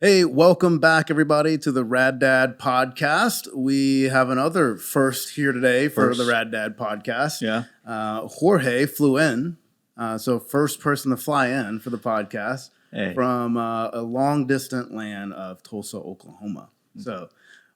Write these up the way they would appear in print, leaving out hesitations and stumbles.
Hey, welcome back, everybody, to the Rad Dad podcast. We have another first here today for the First. Rad Dad podcast. Yeah. Jorge flew in, so first person to fly in for the podcast Hey. from a long distant land of Tulsa, Oklahoma. So,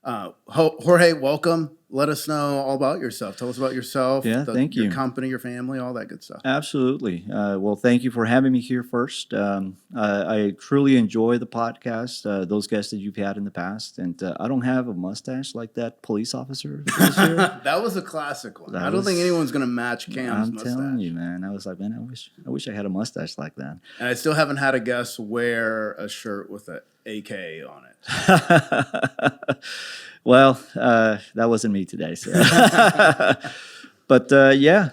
Jorge, welcome. Let us know all about yourself. Tell us about yourself, Yeah, thank your you. company, your family, all that good stuff. Absolutely. Well, thank you for having me here first. I truly enjoy the podcast, those guests that you've had in the past. And I don't have a mustache like that police officer this year. That was a classic one. That I don't think was- anyone's going to match Cam's I'm mustache. telling you, man. I was like, man, I wish I had a mustache like that. And I still haven't had a guest wear a shirt with an AK on it. Well, that wasn't me today. So. But yeah,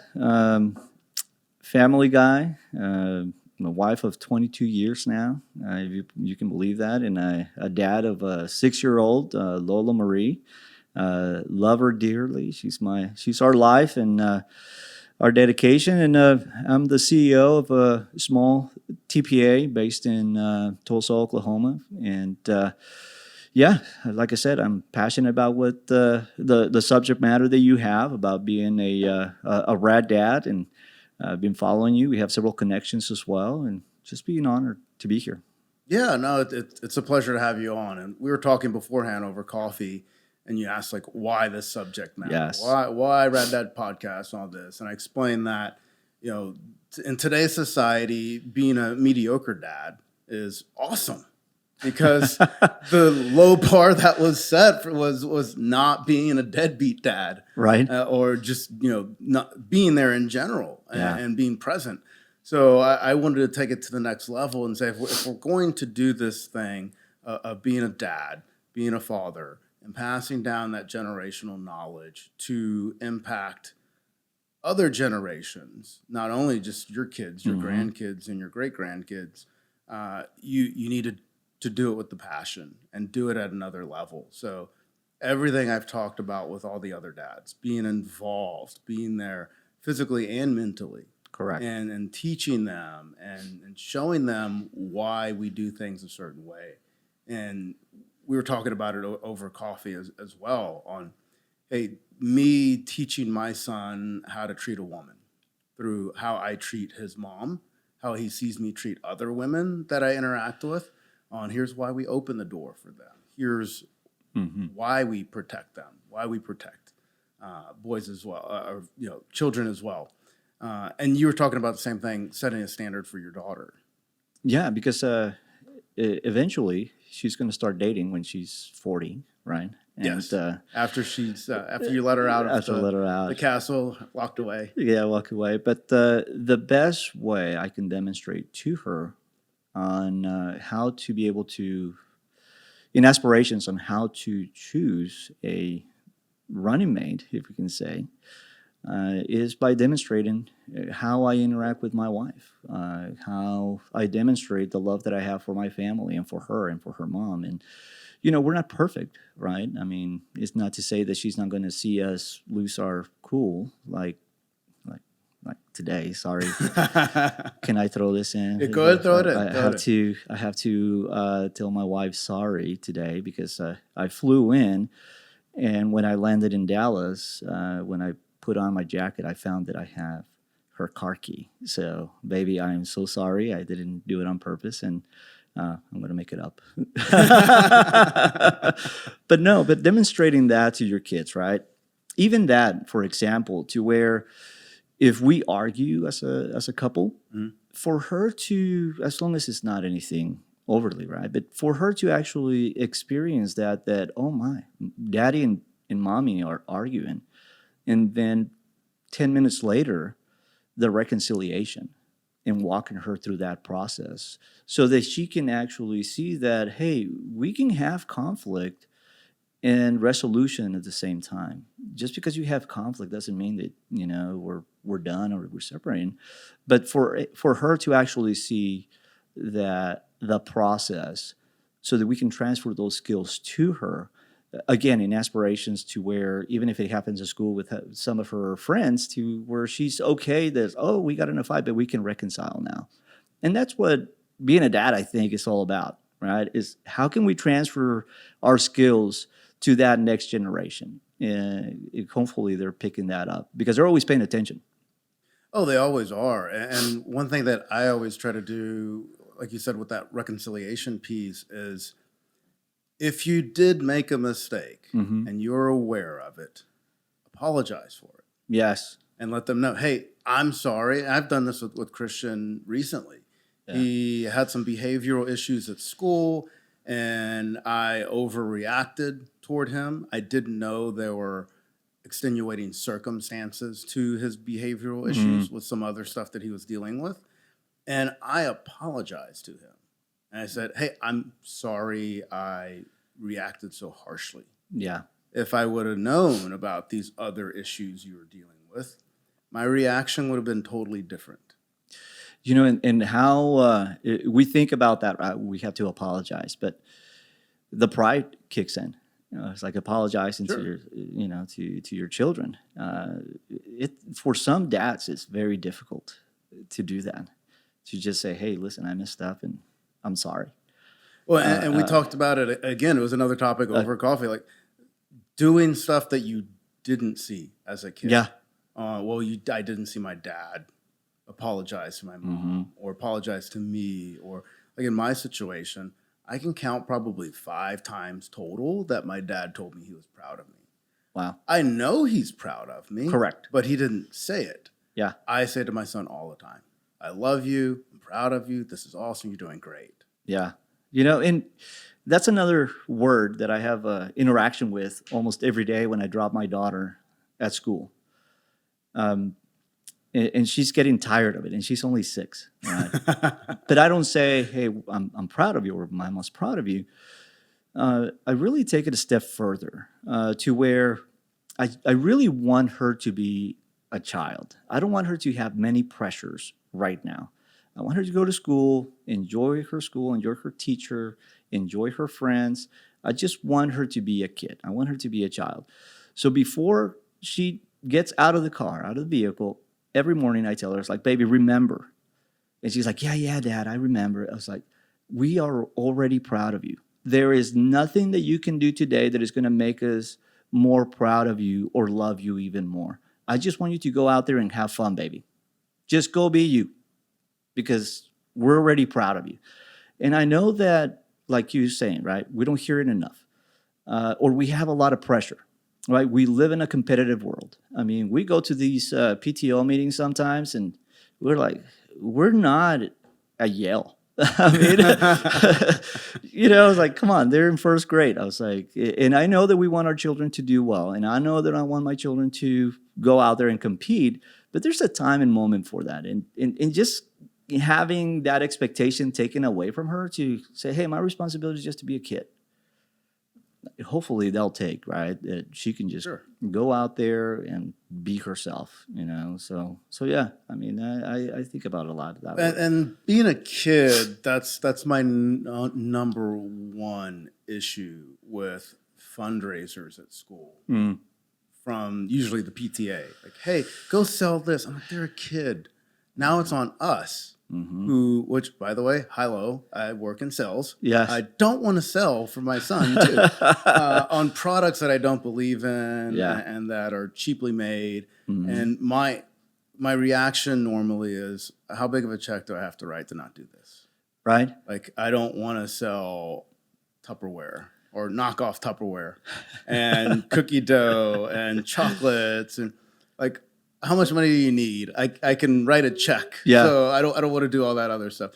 family guy. I'm a wife of 22 years now, if you can believe that, and a dad of a 6-year-old, Lola Marie. Love her dearly. She's our life and our dedication. And I'm the CEO of a small TPA based in Tulsa, Oklahoma, and yeah, like I said, I'm passionate about what the subject matter that you have about being a rad dad, and I've been following you. We have several connections as well, and just being honored to be here. Yeah, no, it's a pleasure to have you on. And we were talking beforehand over coffee, and you asked like why this subject matter, Yes. why Rad Dad podcast, and all this, and I explained that in today's society, being a mediocre dad is awesome. Because the low bar that was set was not being a deadbeat dad, Right. Or just not being there in general Yeah. and being present. So I wanted to take it to the next level and say if we're going to do this thing of being a dad, being a father, and passing down that generational knowledge to impact other generations, not only just your kids, your grandkids, and your great grandkids, you need to do it with the passion and do it at another level. So everything I've talked about with all the other dads, being involved, being there physically and mentally, Correct. and teaching them and showing them why we do things a certain way. And we were talking about it over coffee as well on, hey, me teaching my son how to treat a woman through how I treat his mom, how he sees me treat other women that I interact with, on here's why we open the door for them. Here's why we protect them, why we protect boys as well, or children as well. And you were talking about the same thing, setting a standard for your daughter. Yeah, because eventually she's going to start dating when she's 40, right? And, Yes. After you let her out After I let her out. the castle, walked away. Yeah, walk away. But the best way I can demonstrate to her on how to be able to, in aspirations on how to choose a running mate, if we can say, is by demonstrating how I interact with my wife, how I demonstrate the love that I have for my family and for her mom. And, we're not perfect, right? I mean, it's not to say that she's not going to see us lose our cool, like today. Sorry, can I throw this in? Yeah, go ahead, throw it in. I have to tell my wife sorry today because I flew in, and when I landed in Dallas, when I put on my jacket, I found that I have her car key. So, baby, I am so sorry. I didn't do it on purpose, and I'm going to make it up. But demonstrating that to your kids, right? Even that, for example, to where if we argue as a couple, for her to, as long as it's not anything overly, right? But for her to actually experience that, oh my, daddy and mommy are arguing. And then 10 minutes later, the reconciliation and walking her through that process so that she can actually see that, hey, we can have conflict and resolution at the same time. Just because you have conflict doesn't mean that we're done or we're separating. But for her to actually see that the process, so that we can transfer those skills to her, again, in aspirations to where even if it happens at school with some of her friends, to where she's okay that, oh, we got in a fight, but we can reconcile now. And that's what being a dad, I think, is all about, right? Is how can we transfer our skills to that next generation? And hopefully they're picking that up because they're always paying attention. Oh, they always are. And one thing that I always try to do, like you said, with that reconciliation piece is if you did make a mistake and you're aware of it, apologize for it Yes. and let them know, hey, I'm sorry. I've done this with Christian recently. Yeah. He had some behavioral issues at school and I overreacted toward him. I didn't know there were extenuating circumstances to his behavioral issues with some other stuff that he was dealing with. And I apologized to him. And I said, hey, I'm sorry I reacted so harshly. Yeah. If I would have known about these other issues you were dealing with, my reaction would have been totally different. You know, and how we think about that, right? We have to apologize, but the pride kicks in. You know, it's like apologizing to your, you know, to your children. For some dads, it's very difficult to do that. To just say, hey, listen, I messed up and I'm sorry. Well, and we talked about it again. It was another topic over coffee, like doing stuff that you didn't see as a kid. Yeah. I didn't see my dad apologize to my mom or apologize to me, or like in my situation, I can count probably 5 times total that my dad told me he was proud of me. Wow. I know he's proud of me. Correct. But he didn't say it. Yeah. I say to my son all the time, I love you. I'm proud of you. This is awesome. You're doing great. Yeah. You know, and that's another word that I have interaction with almost every day when I drop my daughter at school. And she's getting tired of it, and she's only 6. Right? But I don't say, hey, I'm proud of you, or my mom's proud of you. I really take it a step further to where I really want her to be a child. I don't want her to have many pressures right now. I want her to go to school, enjoy her teacher, enjoy her friends. I just want her to be a kid. I want her to be a child. So before she gets out of the car, out of the vehicle, every morning I tell her, it's like, baby, remember. And she's like, yeah, Dad, I remember. I was like, we are already proud of you. There is nothing that you can do today that is going to make us more proud of you or love you even more. I just want you to go out there and have fun, baby. Just go be you, because we're already proud of you. And I know that, like you were saying, right, we don't hear it enough, or we have a lot of pressure. Right, we live in a competitive world. I mean, we go to these PTO meetings sometimes, and we're like, we're not at Yale. I mean, you know, I was like, come on, they're in first grade. I was like, and I know that we want our children to do well, and I know that I want my children to go out there and compete, but there's a time and moment for that. And just having that expectation taken away from her to say, hey, my responsibility is just to be a kid. Hopefully they'll take, right, that she can just go out there and be herself, you know. So yeah, I mean, I think about it a lot. And being a kid, that's my number one issue with fundraisers at school. From usually the PTA, like, hey, go sell this. I'm like, they're a kid. Now it's on us. Which, by the way, I work in sales. Yes. I don't want to sell for my son, too, on products that I don't believe in and that are cheaply made. And my reaction normally is, how big of a check do I have to write to not do this? Right. Like, I don't want to sell Tupperware or knockoff Tupperware and cookie dough and chocolates and like, how much money do you need? I can write a check. Yeah. So I don't want to do all that other stuff.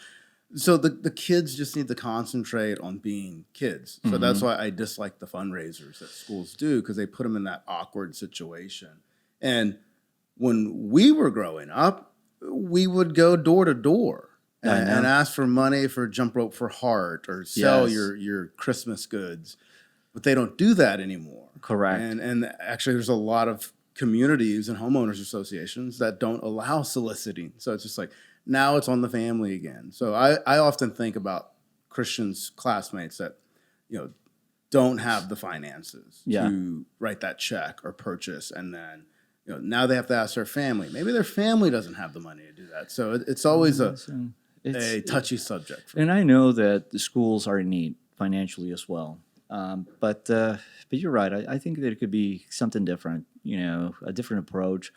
So the kids just need to concentrate on being kids. So that's why I dislike the fundraisers that schools do, because they put them in that awkward situation. And when we were growing up, we would go door to door and ask for money for Jump Rope for Heart or sell your Christmas goods. But they don't do that anymore. Correct. And actually there's a lot of communities and homeowners associations that don't allow soliciting. So it's just like, now it's on the family again. So I often think about Christians' classmates that, you know, don't have the finances to write that check or purchase. And then, you know, now they have to ask their family. Maybe their family doesn't have the money to do that. So it's always a touchy subject. And I know that the schools are in need financially as well. But you're right. I think that it could be something different, a different approach.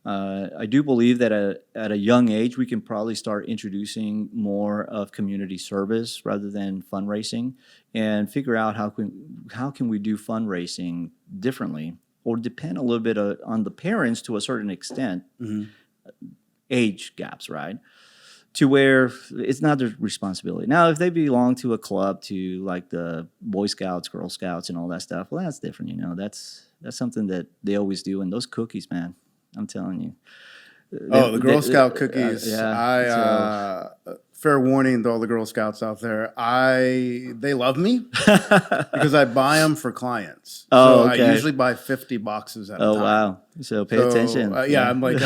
I do believe that at a young age, we can probably start introducing more of community service rather than fundraising, and figure out how can we do fundraising differently, or depend a little bit on the parents to a certain extent, age gaps, right? To where it's not their responsibility. Now, if they belong to a club, to like the Boy Scouts, Girl Scouts, and all that stuff, well, that's different. That's something that they always do. And those cookies, man, I'm telling you. The Girl Scout cookies. Yeah. Fair warning to all the Girl Scouts out there. They love me because I buy them for clients. Oh, so okay. I usually buy 50 boxes at a time. Oh, wow. So pay attention. I'm like,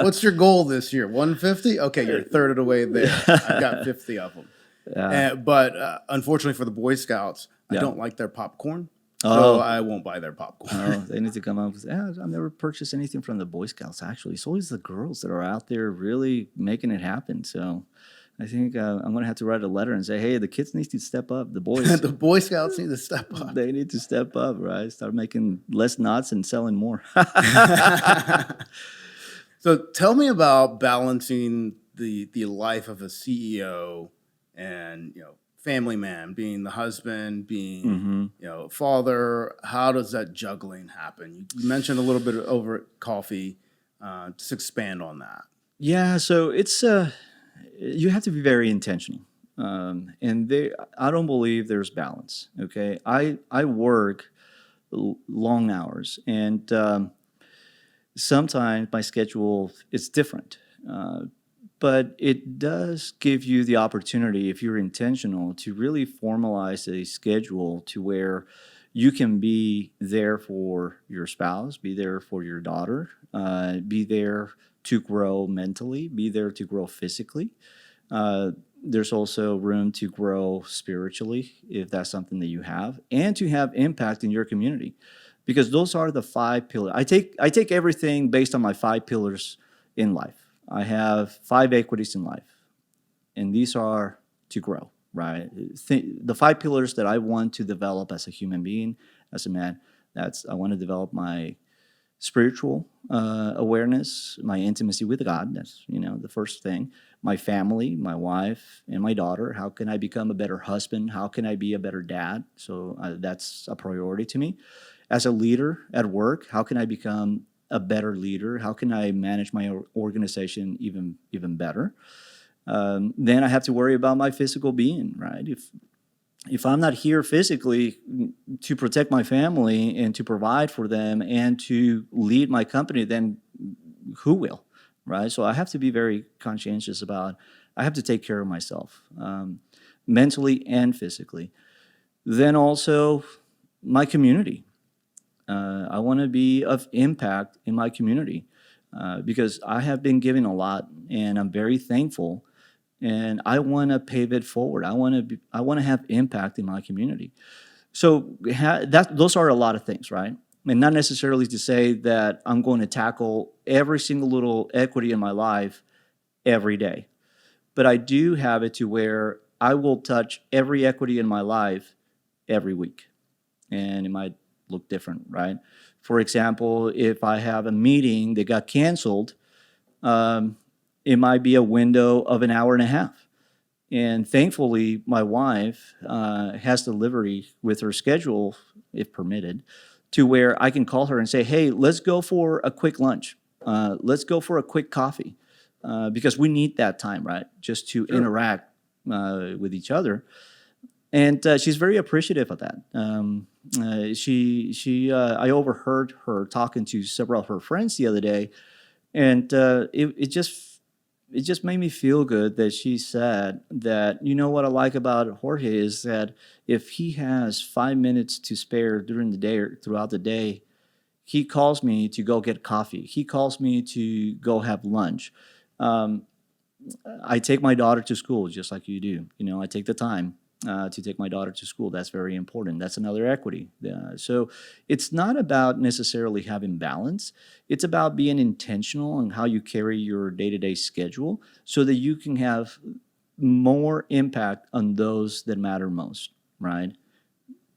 what's your goal this year? 150? Okay, you're a third of the way there. I've got 50 of them. But unfortunately for the Boy Scouts, I don't like their popcorn. So I won't buy their popcorn. They need to come up with, I've never purchased anything from the Boy Scouts, actually. It's always the girls that are out there really making it happen. So I think I'm going to have to write a letter and say, hey, the kids need to step up. The boys. The Boy Scouts need to step up. They need to step up, right? Start making less knots and selling more. So tell me about balancing the life of a CEO and, family man, being the husband, being, father. How does that juggling happen? You mentioned a little bit over at coffee. Just expand on that. Yeah, so it's you have to be very intentional, and I don't believe there's balance. Okay, I work long hours, and sometimes my schedule is different. But it does give you the opportunity, if you're intentional, to really formalize a schedule to where you can be there for your spouse, be there for your daughter, be there to grow mentally, be there to grow physically. There's also room to grow spiritually, if that's something that you have, and to have impact in your community, because those are the 5 pillars. I take everything based on my 5 pillars in life. I have 5 equities in life, and these are to grow, right? The 5 pillars that I want to develop as a human being, as a man, I want to develop my spiritual awareness, my intimacy with God. That's, the first thing. My family, my wife, and my daughter. How can I become a better husband? How can I be a better dad? So that's a priority to me. As a leader at work, how can I become a better leader? How can I manage my organization even better? Then I have to worry about my physical being, right? If I'm not here physically to protect my family and to provide for them and to lead my company, then who will, right? So I have to be very conscientious about, I have to take care of myself, mentally and physically. Then also my community. I want to be of impact in my community because I have been given a lot, and I'm very thankful. And I want to pave it forward. I want to have impact in my community. So those are a lot of things, right? And not necessarily to say that I'm going to tackle every single little equity in my life every day, but I do have it to where I will touch every equity in my life every week, and it might look different, right? For example, if I have a meeting that got canceled, it might be a window of an hour and a half. And thankfully, my wife has the liberty with her schedule, if permitted, to where I can call her and say, hey, let's go for a quick lunch. Let's go for a quick coffee. Because we need that time, right? Just to interact with each other. And she's very appreciative of that. I overheard her talking to several of her friends the other day, and it just made me feel good that she said that, what I like about Jorge is that if he has 5 minutes to spare during the day or throughout the day, he calls me to go get coffee. He calls me to go have lunch. I take my daughter to school just like you do. I take the time. to take my daughter to school. That's very important. That's another equity. So it's not about necessarily having balance. It's about being intentional on how you carry your day-to-day schedule so that you can have more impact on those that matter most, right?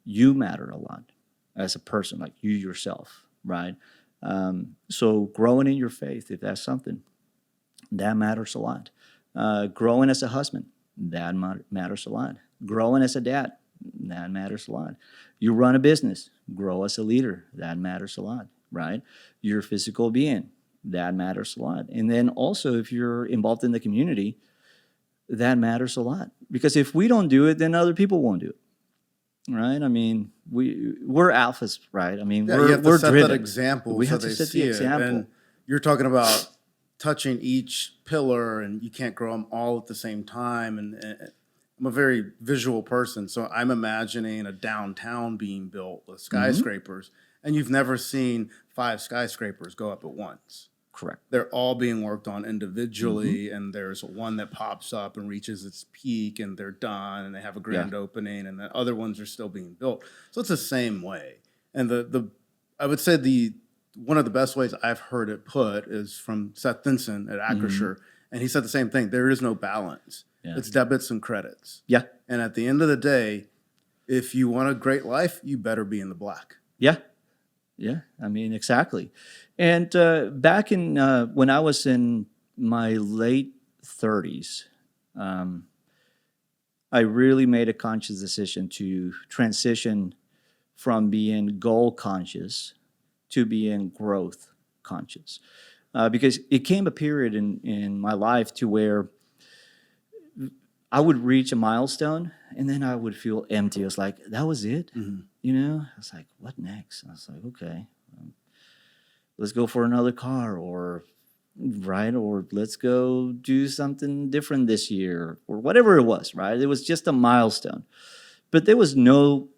You matter a lot as a person, like you yourself, right? So growing in your faith, if that's something, that matters a lot. Growing as a husband, that matters a lot. Growing as a dad, that matters a lot. You run a business, grow as a leader, that matters a lot, right? Your physical being, that matters a lot. And then also, if you're involved in the community, that matters a lot. Because if we don't do it, then other people won't do it, right? I mean, we're alphas, right? I mean, Yeah, you have to we're set driven. that example We so have to they set see the it. example. And you're talking about touching each pillar, and you can't grow them all at the same time. And I'm a very visual person, so I'm imagining a downtown being built with skyscrapers, and you've never seen 5 skyscrapers go up at once. Correct. They're all being worked on individually, and there's one that pops up and reaches its peak, and they're done, and they have a grand opening, and the other ones are still being built. So it's the same way. And I would say one of the best ways I've heard it put is from Seth Vinson at Acrisure, and he said the same thing. There is no balance. Yeah. It's debits and credits. Yeah. And at the end of the day, if you want a great life, you better be in the black. Yeah. Yeah. I mean, exactly. And back in when I was in my late 30s, I really made a conscious decision to transition from being goal conscious to being growth conscious. Because it came a period in my life to where I would reach a milestone and then I would feel empty. I was like, that was it? You know? I was like, what next? I was like, okay, let's go for another car or let's go do something different this year or whatever it was, right? It was just a milestone. But there was no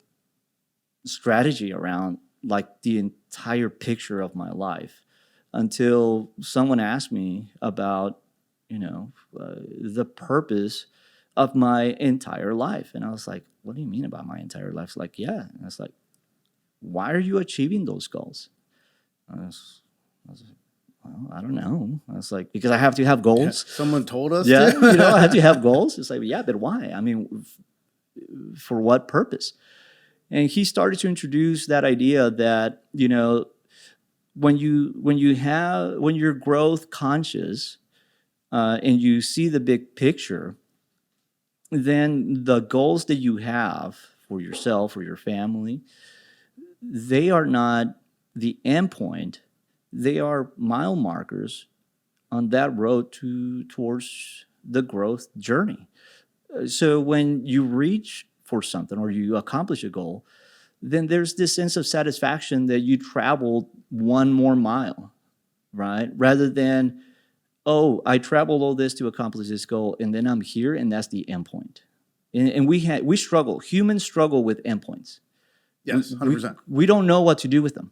strategy around like the entire picture of my life until someone asked me about, the purpose of my entire life. And I was like, what do you mean about my entire life? It's like, yeah. And I was like, why are you achieving those goals? I was like, well, I don't know. I was like, because I have to have goals. Someone told us Yeah, to? I have to have goals. It's like, yeah, but why? I mean, for what purpose? And he started to introduce that idea that, when you're growth conscious and you see the big picture, then the goals that you have for yourself or your family, they are not the end point. They are mile markers on that road towards the growth journey. So when you reach for something or you accomplish a goal, then there's this sense of satisfaction that you traveled one more mile, right? Rather than, oh, I traveled all this to accomplish this goal, and then I'm here, and that's the endpoint. And we struggle. Humans struggle with endpoints. Yes, 100%. We don't know what to do with them.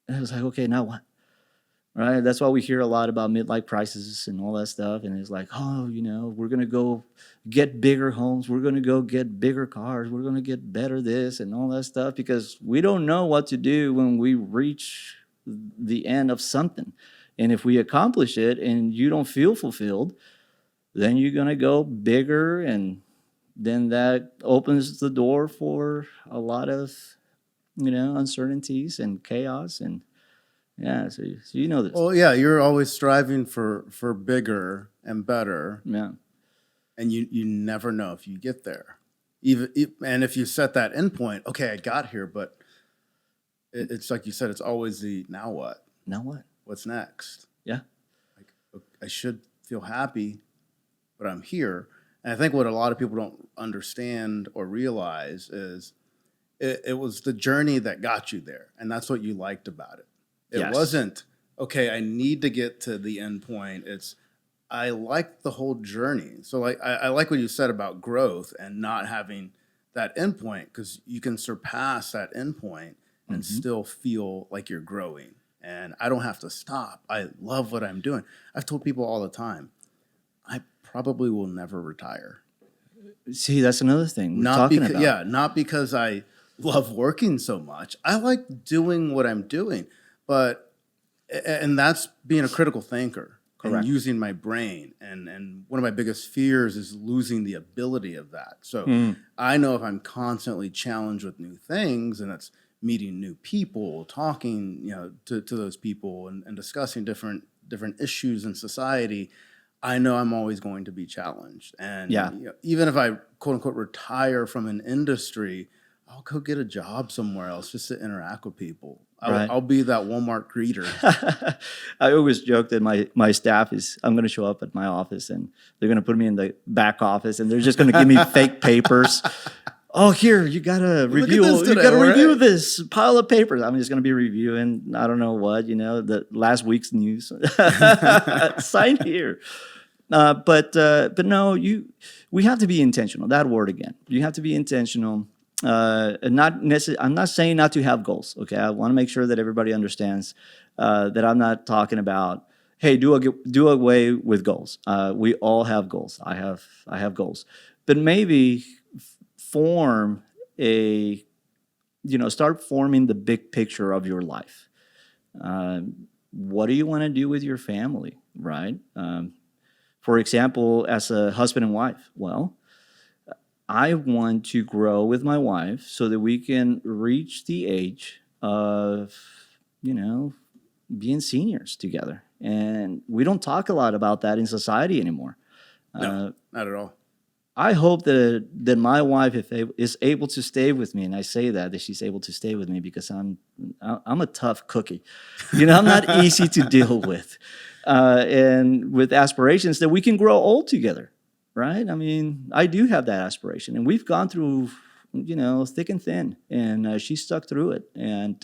And I was like, okay, now what? Right? That's why we hear a lot about midlife crises and all that stuff. And it's like, oh, we're going to go get bigger homes. We're going to go get bigger cars. We're going to get better this and all that stuff because we don't know what to do when we reach the end of something. And if we accomplish it and you don't feel fulfilled, then you're going to go bigger. And then that opens the door for a lot of, uncertainties and chaos and yeah, so you know this. Well, yeah, you're always striving for bigger and better. Yeah. And you never know if you get there. And if you set that endpoint, okay, I got here, but it's like you said, it's always the now what? Now what? What's next? Yeah. Like, I should feel happy, but I'm here. And I think what a lot of people don't understand or realize is it was the journey that got you there. And that's what you liked about it. It wasn't, okay, I need to get to the end point. It's, I like the whole journey. So like, I like what you said about growth and not having that end point because you can surpass that end point and still feel like you're growing. And I don't have to stop. I love what I'm doing. I've told people all the time, I probably will never retire. See, that's another thing we're Not talking because, about. yeah, not because I love working so much. I like doing what I'm doing, but and that's being a critical thinker and Correct. using my brain. And one of my biggest fears is losing the ability of that. So I know if I'm constantly challenged with new things, and it's meeting new people, talking, to those people and discussing different issues in society, I know I'm always going to be challenged. And Yeah. even if I quote unquote retire from an industry, I'll go get a job somewhere else just to interact with people. Right. I'll be that Walmart greeter. I always joke that my staff is, I'm going to show up at my office and they're going to put me in the back office and they're just going to give me fake papers. Oh, here, you got to review. this You today, got to review right? this pile of papers. I'm just going to be reviewing, I don't know what, the last week's news. Sign here. But no, we have to be intentional. That word again. You have to be intentional. I'm not saying not to have goals. Okay, I want to make sure that everybody understands that I'm not talking about, hey, do away with goals. We all have goals. I have goals, but maybe form start forming the big picture of your life. What do you want to do with your family, right? For example, as a husband and wife, well, I want to grow with my wife so that we can reach the age of, being seniors together. And we don't talk a lot about that in society anymore. No, not at all. I hope that my wife is able to stay with me, and I say that she's able to stay with me because I'm a tough cookie. I'm not easy to deal with, and with aspirations that we can grow old together, right? I mean, I do have that aspiration, and we've gone through, thick and thin, and she stuck through it, and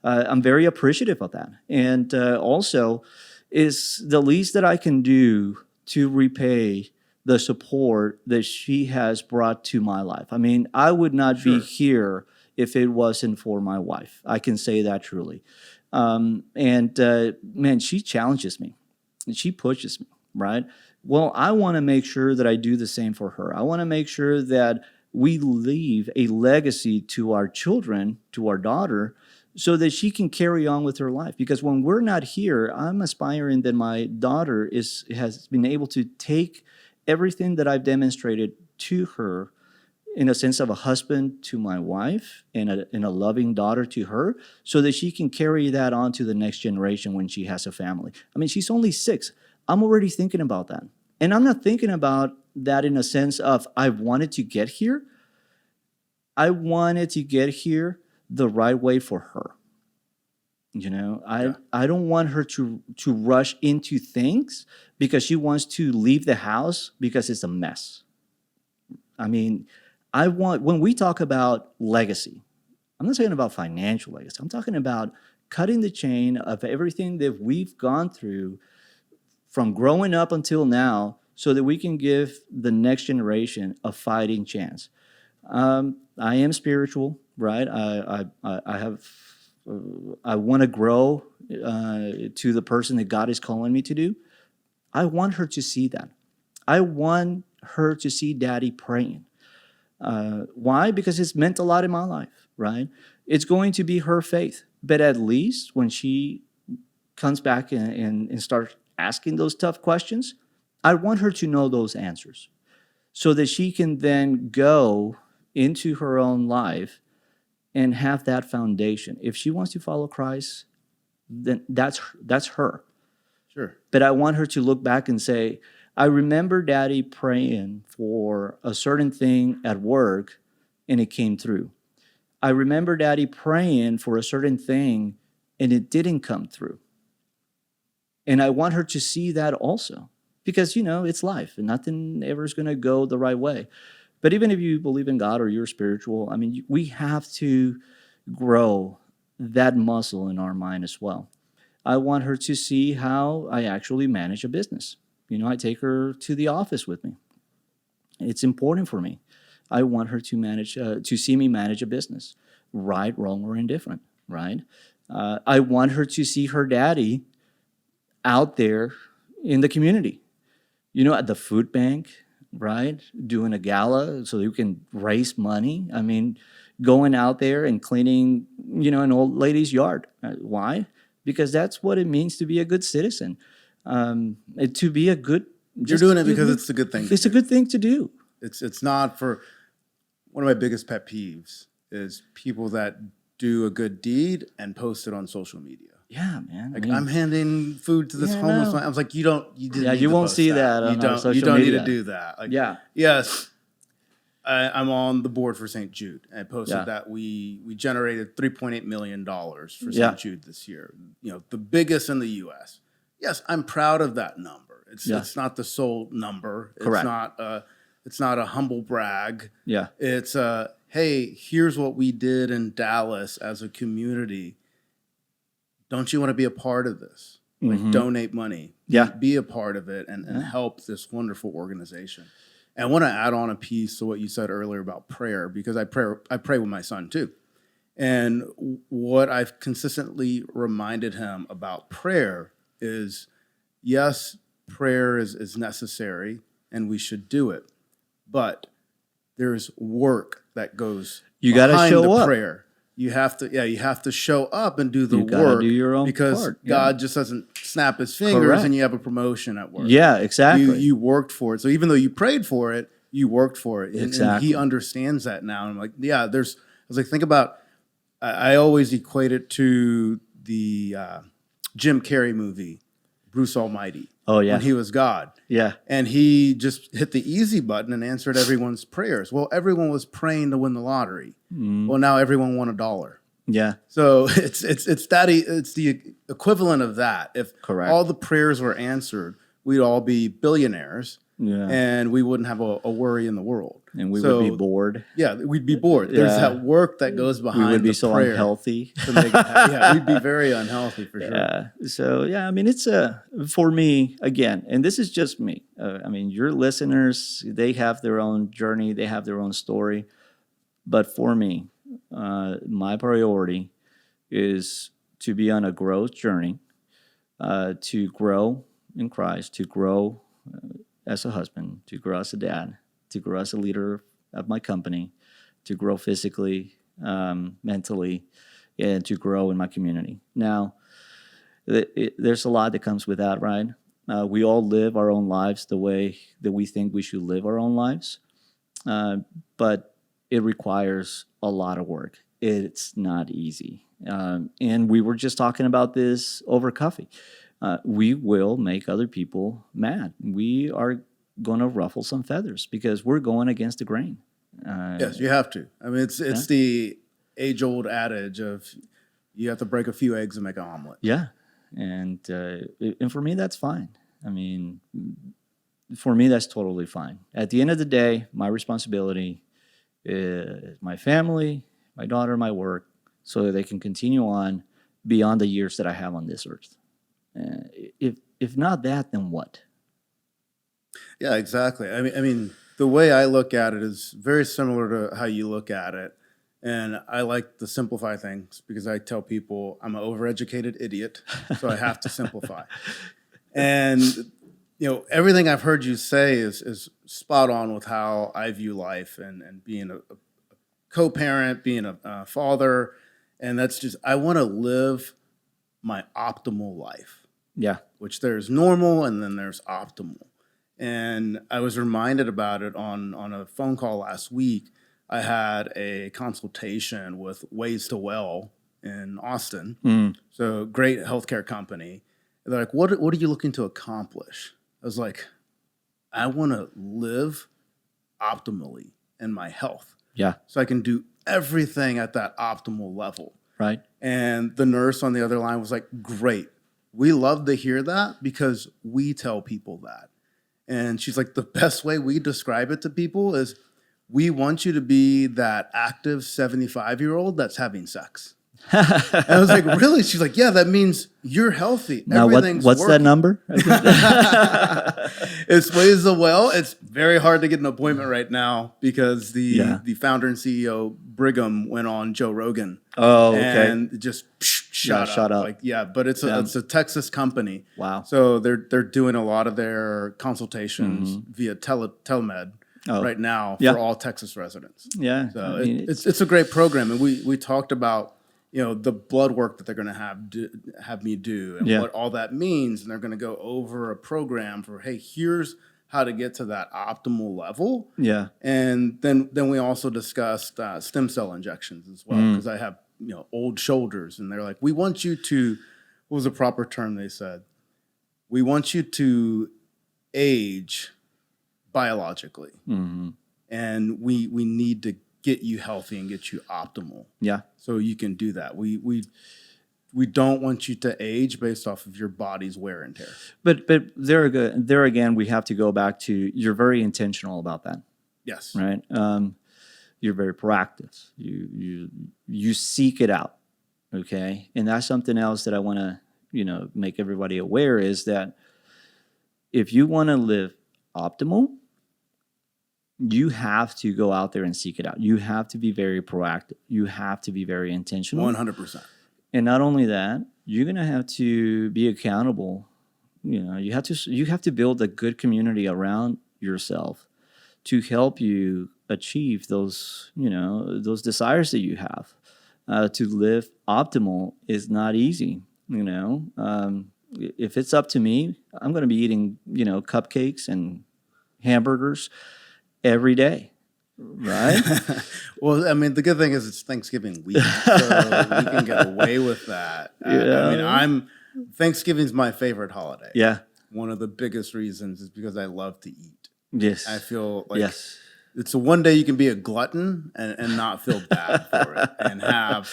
I'm very appreciative of that. And also, is the least that I can do to repay the support that she has brought to my life. I mean, I would not be here if it wasn't for my wife. I can say that truly. Man, she challenges me and she pushes me, right? Well, I want to make sure that I do the same for her. I want to make sure that we leave a legacy to our children, to our daughter, so that she can carry on with her life. Because when we're not here, I'm aspiring that my daughter has been able to take everything that I've demonstrated to her in a sense of a husband to my wife and a loving daughter to her, so that she can carry that on to the next generation when she has a family. I mean, she's only 6. I'm already thinking about that. And I'm not thinking about that in a sense of I wanted to get here. I wanted to get here the right way for her. I don't want her to rush into things because she wants to leave the house because it's a mess. I mean, when we talk about legacy, I'm not talking about financial legacy. I'm talking about cutting the chain of everything that we've gone through from growing up until now so that we can give the next generation a fighting chance. I am spiritual, right? I want to grow to the person that God is calling me to do. I want her to see that. I want her to see Daddy praying. Why? Because it's meant a lot in my life, right? It's going to be her faith. But at least when she comes back and starts asking those tough questions, I want her to know those answers so that she can then go into her own life and have that foundation. If she wants to follow Christ, then that's her. Sure. But I want her to look back and say, I remember Daddy praying for a certain thing at work and it came through. I remember Daddy praying for a certain thing and it didn't come through. And I want her to see that also because, it's life and nothing ever is going to go the right way. But even if you believe in God or you're spiritual, I mean, we have to grow that muscle in our mind as well. I want her to see how I actually manage a business. I take her to the office with me. It's important for me. I want her to see me manage a business, right, wrong, or indifferent, right? I want her to see her daddy out there in the community. At the food bank, right? Doing a gala so you can raise money. I mean, going out there and cleaning, an old lady's yard. Why? Because that's what it means to be a good citizen. To be a good, You're doing it because it's a good thing. It's a good thing to do. It's not for, one of my biggest pet peeves is people that do a good deed and post it on social media. Yeah, man. Like, I'm handing food to this homeless man. I was like, you didn't need you to won't post see that on you don't, social you don't media. need to do that. Like, Yeah. Yes, I'm on the board for St. Jude. I posted that we generated $3.8 million for St. Jude this year. The biggest in the U.S. Yes, I'm proud of that number. It's not the sole number. Correct. It's not a humble brag. Yeah. It's hey, here's what we did in Dallas as a community. Don't you want to be a part of this? Like, donate money. Yeah. Be a part of it and help this wonderful organization. And I want to add on a piece to what you said earlier about prayer, because I pray with my son too. And what I've consistently reminded him about prayer is, yes, prayer is necessary and we should do it. But there's work that goes behind the prayer. You have to show up and do the work. Do your own because part. God just doesn't snap his fingers and you have a promotion at work. Yeah, exactly. You worked for it. So even though you prayed for it, you worked for it. And he understands that now. And I'm like, I was like, think about, I always equate it to the Jim Carrey movie, Bruce Almighty. Oh, yeah. When he was God. Yeah. And he just hit the easy button and answered everyone's prayers. Well, everyone was praying to win the lottery. Well, now everyone won $1. Yeah. So it's the equivalent of that. If all the prayers were answered, we'd all be billionaires. Yeah. And we wouldn't have a worry in the world. And we would be bored. Yeah, we'd be bored. There's that work that goes behind. We would be so prayer unhealthy. to make it we'd be very unhealthy for sure. Yeah. So I mean, it's for me again, and this is just me. I mean, your listeners, they have their own journey, they have their own story, but for me, my priority is to be on a growth journey, to grow in Christ, to grow as a husband, to grow as a dad, to grow as a leader of my company, to grow physically, mentally, and to grow in my community. Now, there's a lot that comes with that, right? We all live our own lives the way that we think we should live our own lives, but it requires a lot of work. It's not easy. And we were just talking about this over coffee. We will make other people mad. We are going to ruffle some feathers because we're going against the grain. Yes, you have to. I mean, it's the age-old adage of you have to break a few eggs and make an omelet. Yeah, and for me, that's fine. I mean, for me, that's totally fine. At the end of the day, my responsibility is my family, my daughter, my work, so that they can continue on beyond the years that I have on this earth. If not that, then what? Yeah, exactly. I mean, the way I look at it is very similar to how you look at it. And I like to simplify things because I tell people I'm an overeducated idiot, so I have to simplify. And, everything I've heard you say is spot on with how I view life and being a co-parent, being a father. And that's just, I want to live my optimal life. Yeah. Which there's normal and then there's optimal. And I was reminded about it on a phone call last week. I had a consultation with Ways to Well in Austin. So great healthcare company. They're like, what are you looking to accomplish? I was like, I want to live optimally in my health. Yeah. So I can do everything at that optimal level. Right. And the nurse on the other line was like, great. We love to hear that because we tell people that. And she's like, the best way we describe it to people is we want you to be that active 75-year-old that's having sex. And I was like, really? She's like, yeah, that means you're healthy. Now, everything's what's working. that number? It's Ways to Well. It's very hard to get an appointment right now because the founder and CEO, Brigham, went on Joe Rogan. Oh, okay. And just shut up. Like, yeah, but it's Yeah. a Texas company. Wow. So they're doing a lot of their consultations via telemed Oh. right now Yeah. for all Texas residents. Yeah. So I mean, it's a great program, and we talked about the blood work that they're going to have me do, and Yeah. what all that means, and they're going to go over a program for, hey, here's how to get to that optimal level. yeah. And then we also discussed stem cell injections as well, because I have old shoulders, and they're like, we want you to, what was the proper term they said? We want you to age biologically, and we need to get you healthy and get you optimal, Yeah. so you can do that. We don't want you to age based off of your body's wear and tear. But there again, we have to go back to, you're very intentional about that, Yes. right? You're very proactive. You seek it out, okay? And that's something else that I want to make everybody aware, is that if you want to live optimal, you have to go out there and seek it out. You have to be very proactive. You have to be very intentional. 100%. And not only that, you're going to have to be accountable. You have to build a good community around yourself to help you achieve those desires that you have. To live optimal is not easy. If it's up to me, I'm going to be eating cupcakes and hamburgers every day, right? Well, I mean, the good thing is it's Thanksgiving week, so we can get away with that. I mean, Thanksgiving's my favorite holiday. Yeah. One of the biggest reasons is because I love to eat. Yes. I feel like Yes. it's the one day you can be a glutton and not feel bad for it, and have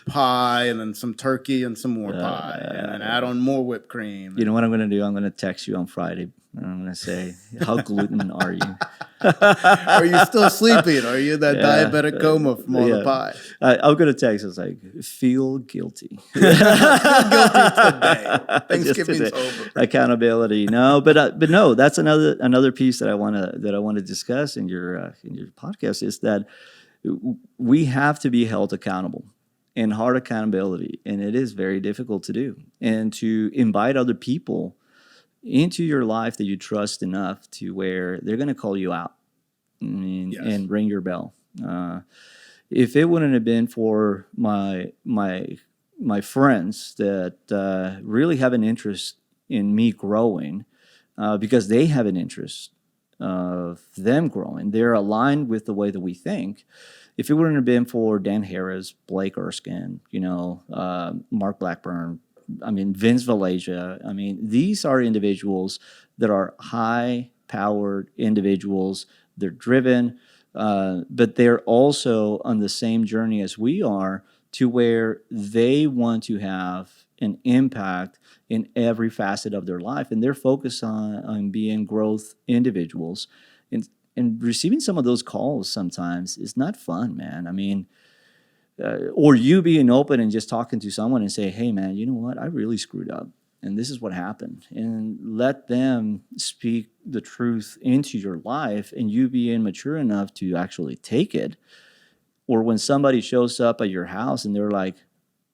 pie and then some turkey and some more pie, and then add on more whipped cream. You know what I'm going to do? I'm going to text you on Friday, and I'm going to say, how gluten are you? Are you still sleeping? Are you in that diabetic coma from all the pie? I'm going to text us like, feel guilty. Guilty today. Thanksgiving's over. Accountability. No, but no, that's another piece that I want to discuss in your podcast, is that we have to be held accountable, and hard accountability, and it is very difficult to do, and to invite other people into your life that you trust enough to where they're going to call you out and ring your bell. If it wouldn't have been for my friends that really have an interest in me growing, because they have an interest of them growing, they're aligned with the way that we think. If it wouldn't have been for Dan Harris, Blake Erskine, Mark Blackburn, Vince Valasia, these are individuals that are high-powered individuals. They're driven, but they're also on the same journey as we are, to where they want to have an impact in every facet of their life, and they're focused on being growth individuals. And receiving some of those calls sometimes is not fun, man. Or you being open and just talking to someone and say, hey, man, you know what? I really screwed up, and this is what happened. And let them speak the truth into your life, and you being mature enough to actually take it. Or when somebody shows up at your house and they're like,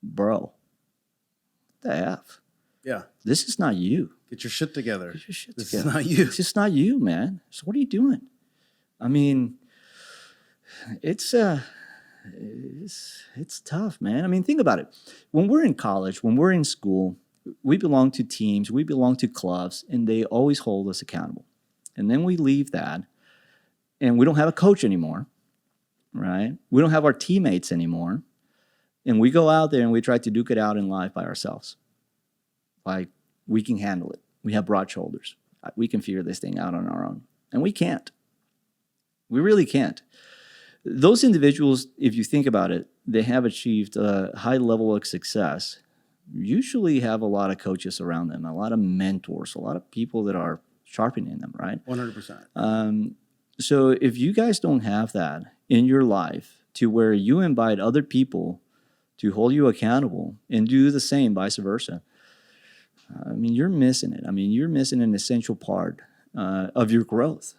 bro, what the F? Yeah. This is not you. Get your shit together. Get your shit This together. is not you. It's just not you, man. So what are you doing? It's tough, man. Think about it. When we're in college, when we're in school, we belong to teams, we belong to clubs, and they always hold us accountable. And then we leave that, and we don't have a coach anymore, right? We don't have our teammates anymore. And we go out there and we try to duke it out in life by ourselves. Like, we can handle it. We have broad shoulders. We can figure this thing out on our own. And we can't. We really can't. Those individuals, if you think about it, they have achieved a high level of success, usually have a lot of coaches around them, a lot of mentors, a lot of people that are sharpening them, right? 100%. So if you guys don't have that in your life, to where you invite other people to hold you accountable and do the same, vice versa, you're missing it. You're missing an essential part of your growth.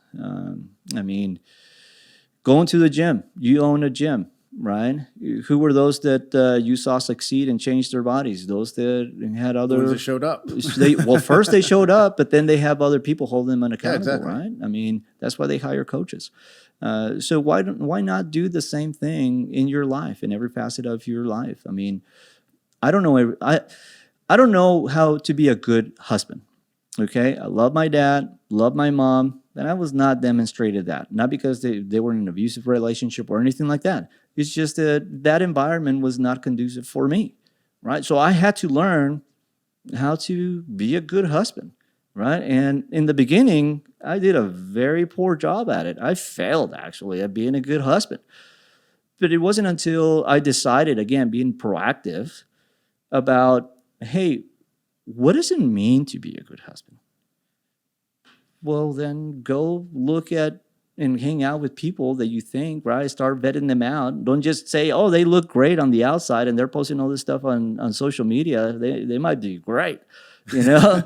Going to the gym. You own a gym. right? Who were those that you saw succeed and change their bodies? Those that had The other. ones that showed up. Well, first they showed up, but then they have other people holding them accountable, exactly. right? I mean, that's why they hire coaches. So why not do the same thing in your life, in every facet of your life? I mean, I don't know. I don't know how to be a good husband. Okay, I love my dad, love my mom, and I was not demonstrated that. Not because they were in an abusive relationship or anything like that. It's just that environment was not conducive for me, right? So I had to learn how to be a good husband, right? And in the beginning, I did a very poor job at it. I failed actually at being a good husband. But it wasn't until I decided, again, being proactive about, hey, what does it mean to be a good husband? Well, then go look at and hang out with people that you think, right? Start vetting them out. Don't just say, oh, they look great on the outside and they're posting all this stuff on social media. They might be great, you know?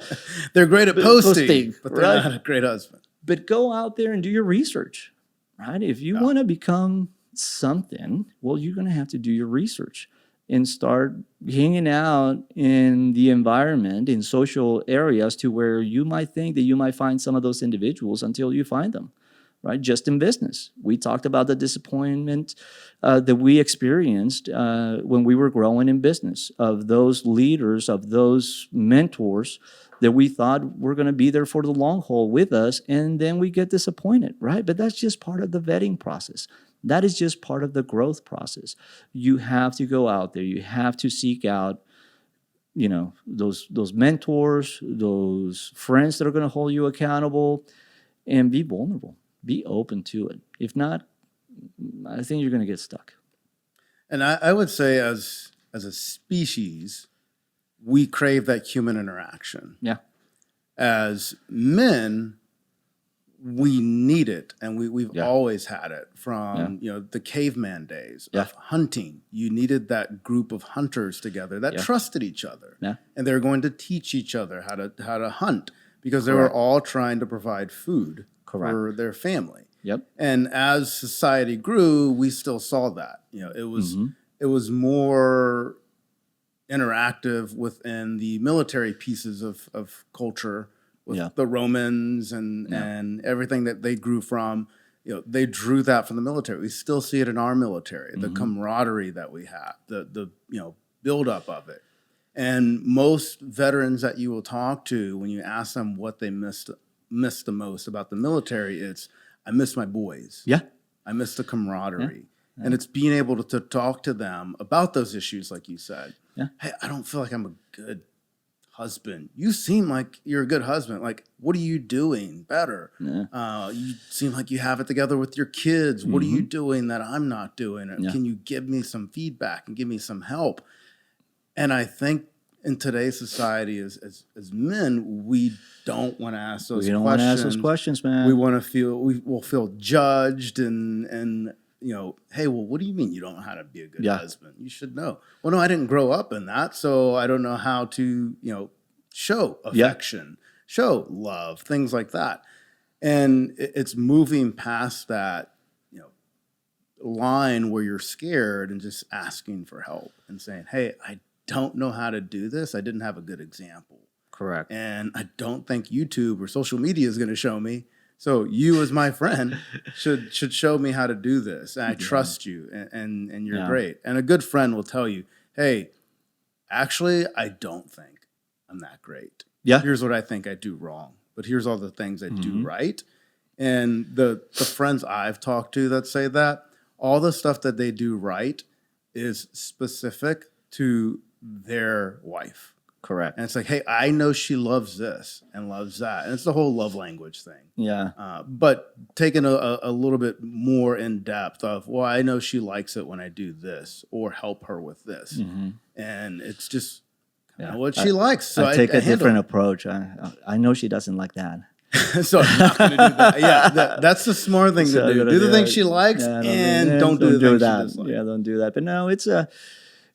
They're great at posting, but they're right? not a great husband. But go out there and do your research, right? If you want to become something, well, you're going to have to do your research and start hanging out in the environment, in social areas to where you might think that you might find some of those individuals until you find them, right? Just in business. We talked about the disappointment that we experienced when we were growing in business, of those leaders, of those mentors that we thought were going to be there for the long haul with us, and then we get disappointed, right? But that's just part of the vetting process. That is just part of the growth process. You have to go out there. You have to seek out, you know, those mentors, those friends that are going to hold you accountable, and be vulnerable. Be open to it. If not, I think you're going to get stuck. And I would say as a species, we crave that human interaction. Yeah. As men, we need it, and we've always had it from the caveman days of hunting. You needed that group of hunters together that trusted each other, and they were going to teach each other how to hunt because they were all trying to provide food for their family. Yep. And as society grew, we still saw that. It was more interactive within the military pieces of culture with the Romans and everything that they grew from. They drew that from the military. We still see it in our military, the camaraderie that we have, the buildup of it. And most veterans that you will talk to, when you ask them what they missed the most about the military, it's, I miss my boys. Yeah. I miss the camaraderie. Yeah. And it's being able to talk to them about those issues, like you said. Yeah. Hey, I don't feel like I'm a good husband. You seem like you're a good husband. Like, what are you doing better? Yeah. You seem like you have it together with your kids. What are you doing that I'm not doing? Can you give me some feedback and give me some help? And I think in today's society, as men, we don't want to ask those questions. We don't want to ask those questions, man. We will feel judged and hey, well, what do you mean you don't know how to be a good husband? You should know. Well, no, I didn't grow up in that, so I don't know how to, show affection, show love, things like that. And it's moving past that, line where you're scared and just asking for help and saying, hey, I don't know how to do this. I didn't have a good example. Correct. And I don't think YouTube or social media is going to show me. So you, as my friend, should show me how to do this. And I trust you, and you're great. And a good friend will tell you, hey, actually, I don't think I'm that great. Yeah. Here's what I think I do wrong, but here's all the things I do right. And the friends I've talked to that say that, all the stuff that they do right is specific to their wife. Correct. And it's like, hey, I know she loves this and loves that. And it's the whole love language thing. Yeah. But taking a little bit more in depth of, well, I know she likes it when I do this or help her with this. And it's just what she likes. So I take a different approach. I know she doesn't like that. So I'm not going to do that. Yeah, that's the smart thing to do. Do the thing she likes and don't do the thing she dislikes. Yeah, don't do that. But no, it's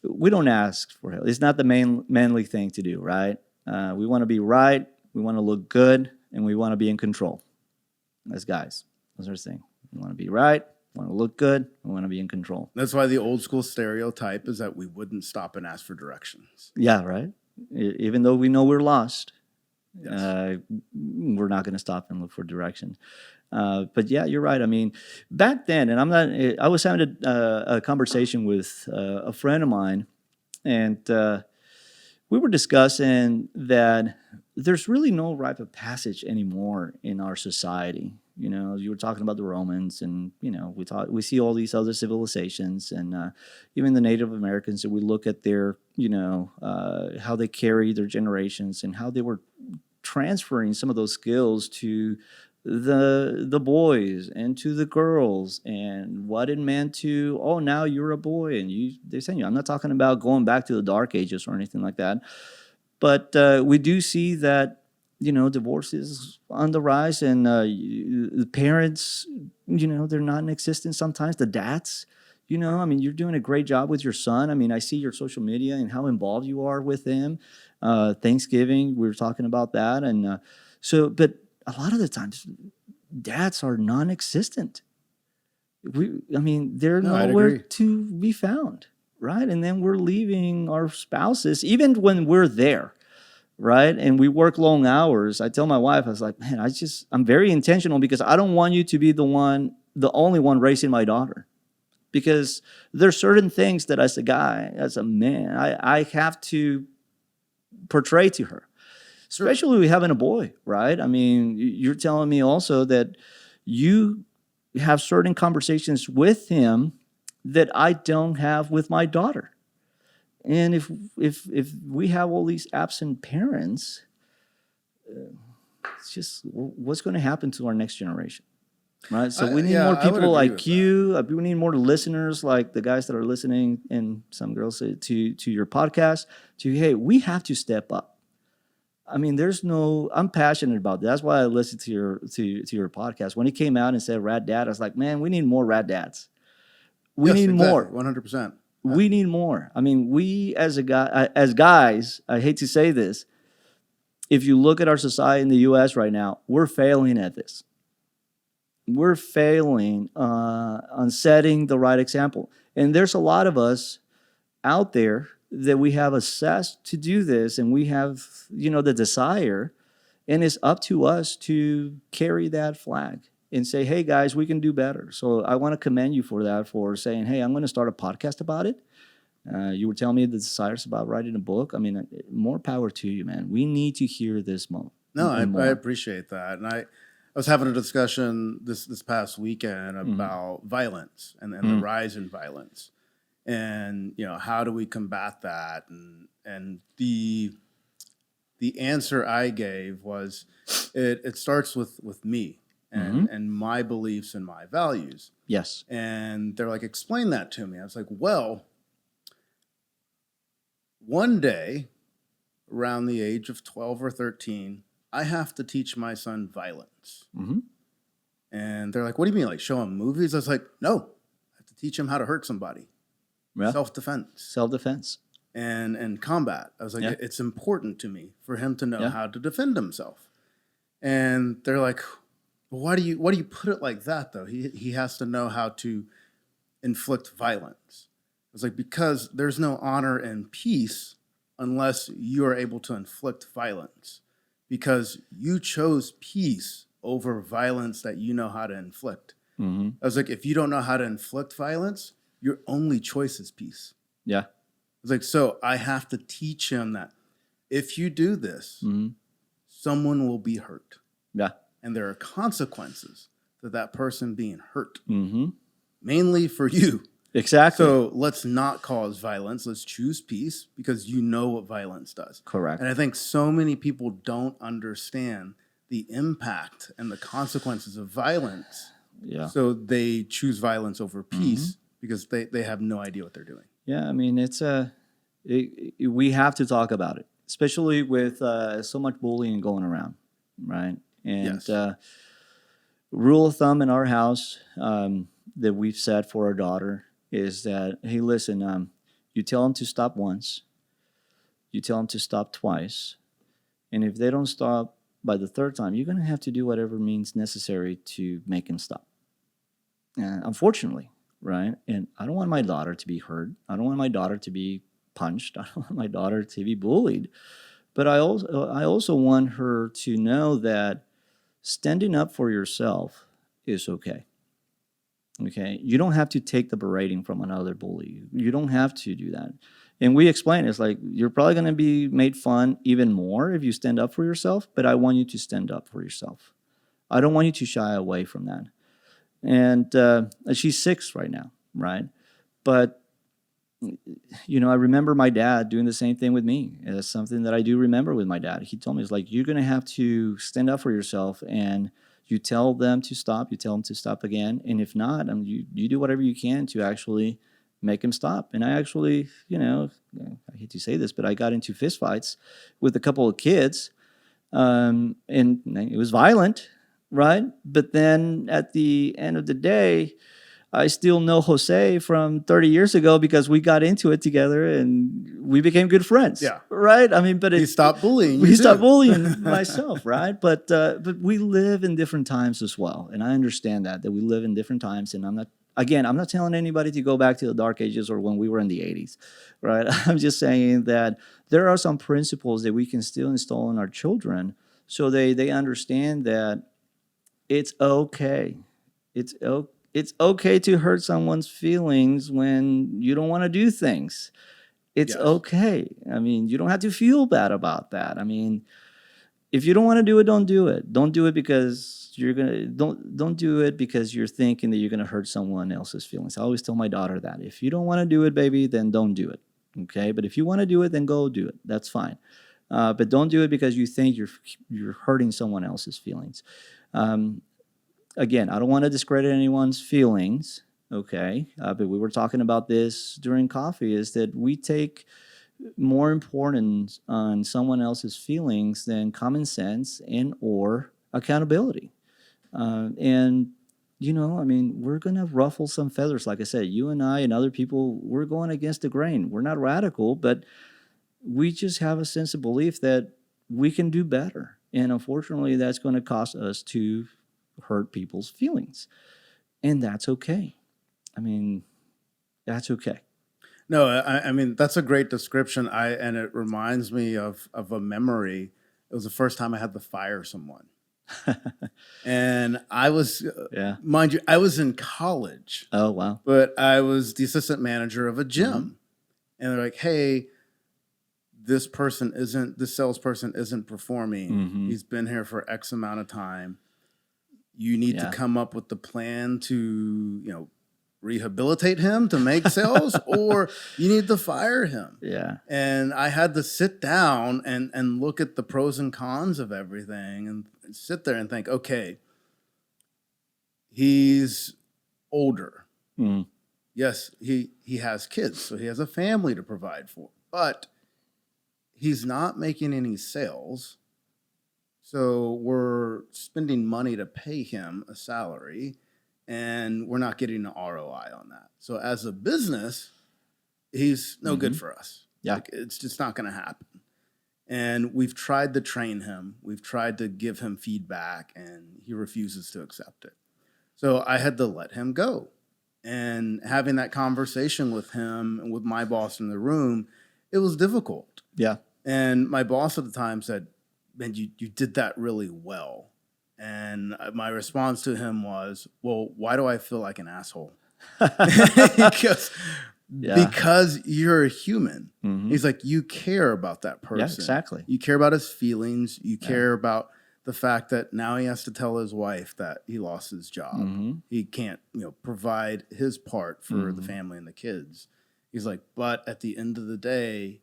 we don't ask for help. It's not the manly thing to do, right? We want to be right. We want to look good, and we want to be in control as guys. That's our thing. We want to be right. want to look good. We want to be in control. That's why the old school stereotype is that we wouldn't stop and ask for directions. Yeah, right. Even though we know we're lost, Yes. we're not going to stop and look for direction. But yeah, you're right. I mean, back then, and I'm not. I was having a conversation with a friend of mine, and we were discussing that there's really no rite of passage anymore in our society. You know, you were talking about the Romans, and you know, we see all these other civilizations, and even the Native Americans. And we look at their, you know, how they carry their generations and how they were transferring some of those skills to the boys and to the girls, and what it meant to, oh, now you're a boy and they're saying, I'm not talking about going back to the dark ages or anything like that, but we do see that, you know, divorce is on the rise, and the parents, you know, they're not in existence sometimes. The dads, you know, I mean, you're doing a great job with your son. I mean, I see your social media and how involved you are with him. Thanksgiving, we were talking about that, and but a lot of the times, dads are non-existent. I mean, they're No, I'd nowhere agree. to be found, right? And then we're leaving our spouses, even when we're there, right? And we work long hours. I tell my wife, I was like, man, I'm very intentional because I don't want you to be the only one raising my daughter. Because there's certain things that as a guy, as a man, I have to portray to her. Especially having a boy, right? I mean, you're telling me also that you have certain conversations with him that I don't have with my daughter. And if we have all these absent parents, it's just what's going to happen to our next generation, right? So we need Yeah, more I would people agree like with you. We need more listeners like the guys that are listening, and some girls to your podcast. Hey, we have to step up. I mean, I'm passionate about that. That's why I listened to your podcast. When he came out and said Rad Dad, I was like, man, we need more Rad Dads. We Yes, need exactly, more. 100%. We need more. I mean, we as guys, I hate to say this, if you look at our society in the U.S. right now, we're failing at this. We're failing on setting the right example. And there's a lot of us out there that we have assessed to do this, and we have, you know, the desire, and it's up to us to carry that flag and say, hey guys, we can do better. So I want to commend you for that, for saying, hey, I'm going to start a podcast about it. You were telling me the desires about writing a book. I mean, more power to you, man. We need to hear this more. No, I appreciate that. And I was having a discussion this past weekend about violence and the rise in violence. And, you know, how do we combat that? And the answer I gave was it starts with me and my beliefs and my values. Yes. And they're like, explain that to me. I was like, well, one day around the age of 12 or 13, I have to teach my son violence. And they're like, what do you mean? Like show him movies? I was like, no, I have to teach him how to hurt somebody. Yeah. Self-defense and combat. I was like, it's important to me for him to know how to defend himself. And they're like, well, why do you put it like that though? He has to know how to inflict violence. I was like, because there's no honor and peace unless you are able to inflict violence, because you chose peace over violence that you know how to inflict. I was like, if you don't know how to inflict violence, your only choice is peace. Yeah. It's like, so I have to teach him that if you do this, someone will be hurt. Yeah. And there are consequences to that person being hurt, mainly for you. Exactly. So let's not cause violence. Let's choose peace, because you know what violence does. Correct. And I think so many people don't understand the impact and the consequences of violence. Yeah. So they choose violence over peace because they have no idea what they're doing. Yeah, I mean, we have to talk about it, especially with so much bullying going around, right? And rule of thumb in our house that we've set for our daughter is that, hey, listen, you tell them to stop once, you tell them to stop twice, and if they don't stop by the third time, you're going to have to do whatever means necessary to make them stop. unfortunately, right? And I don't want my daughter to be hurt. I don't want my daughter to be punched. I don't want my daughter to be bullied. But I also want her to know that standing up for yourself is okay. Okay, you don't have to take the berating from another bully. You don't have to do that. And we explain it's like you're probably going to be made fun even more if you stand up for yourself. But I want you to stand up for yourself. I don't want you to shy away from that. And she's 6 right now, right? But I remember my dad doing the same thing with me. It's something that I do remember with my dad. He told me, it's like, you're going to have to stand up for yourself, and you tell them to stop, you tell them to stop again. And if not, you do whatever you can to actually make him stop. And I actually, I hate to say this, but I got into fistfights with a couple of kids, and it was violent, right? But then at the end of the day, I still know Jose from 30 years ago because we got into it together and we became good friends. Yeah. Right? I mean, but He stopped bullying you he stopped too. bullying myself, right? But we live in different times as well. And I understand that we live in different times. And I'm not telling anybody to go back to the dark ages or when we were in the 80s, right? I'm just saying that there are some principles that we can still install in our children so they understand that it's okay. It's okay to hurt someone's feelings when you don't want to do things. It's Yes. okay. I mean, you don't have to feel bad about that. I mean, if you don't want to do it, don't do it. Don't do it because don't do it because you're thinking that you're gonna hurt someone else's feelings. I always tell my daughter that. If you don't want to do it, baby, then don't do it. Okay? But if you want to do it, then go do it. That's fine. But don't do it because you think you're hurting someone else's feelings. Again, I don't want to discredit anyone's feelings, okay? But we were talking about this during coffee, is that we take more importance on someone else's feelings than common sense and or accountability. And, I mean, we're going to ruffle some feathers. Like I said, you and I and other people, we're going against the grain. We're not radical, but we just have a sense of belief that we can do better. And unfortunately, that's going to cost us to hurt people's feelings. And that's okay. I mean, that's okay. No, I mean, that's a great description. And it reminds me of a memory. It was the first time I had to fire someone. And I was, Yeah. mind you, I was in college, Oh, wow. but I was the assistant manager of a gym. And they're like, hey, this salesperson isn't performing. He's been here for X amount of time. You need to come up with the plan to, rehabilitate him to make sales, or you need to fire him. Yeah. And I had to sit down and look at the pros and cons of everything and sit there and think, okay, he's older. Yes, he has kids, so he has a family to provide for, but he's not making any sales. So we're spending money to pay him a salary, and we're not getting an ROI on that. So as a business, he's no good for us. Yeah. Like, it's just not going to happen. And we've tried to train him. We've tried to give him feedback, and he refuses to accept it. So I had to let him go. And having that conversation with him and with my boss in the room, it was difficult. Yeah. And my boss at the time said, man, you did that really well. And my response to him was, well, why do I feel like an asshole? Because you're a human. He's like, you care about that person. Yeah, exactly. You care about his feelings. You care about the fact that now he has to tell his wife that he lost his job. He can't, provide his part for the family and the kids. He's like, but at the end of the day,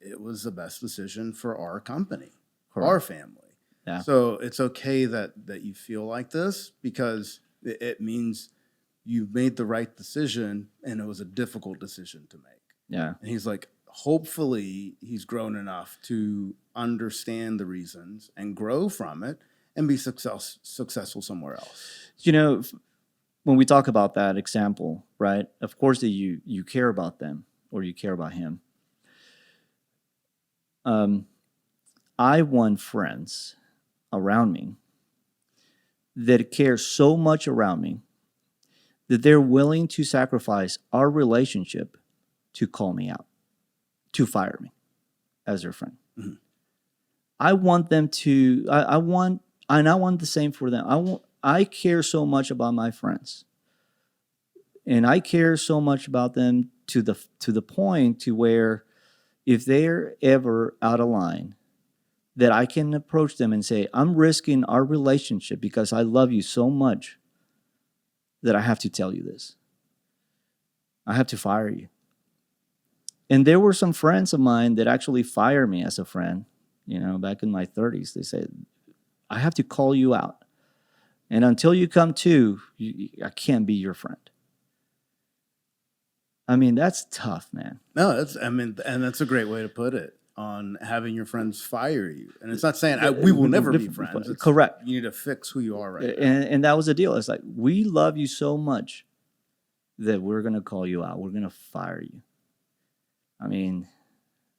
it was the best decision for our company. Correct. Our family. Yeah. So it's okay that you feel like this, because it means you made the right decision, and it was a difficult decision to make. Yeah. And he's like, hopefully he's grown enough to understand the reasons and grow from it and be successful somewhere else. When we talk about that example, right, of course that you care about them or you care about him. I want friends around me that care so much around me that they're willing to sacrifice our relationship to call me out, to fire me as their friend. Mhm. I want them to. I want the same for them. I care so much about my friends, and I care so much about them to the point to where if they're ever out of line, that I can approach them and say, I'm risking our relationship because I love you so much that I have to tell you this. I have to fire you. And there were some friends of mine that actually fired me as a friend, back in my 30s. They said, I have to call you out. And until you come to, I can't be your friend. I mean, that's tough, man. No, and that's a great way to put it, on having your friends fire you. And it's not saying we will never be friends. It's, correct. You need to fix who you are right now. And that was the deal. It's like, we love you so much that we're going to call you out. We're going to fire you. I mean,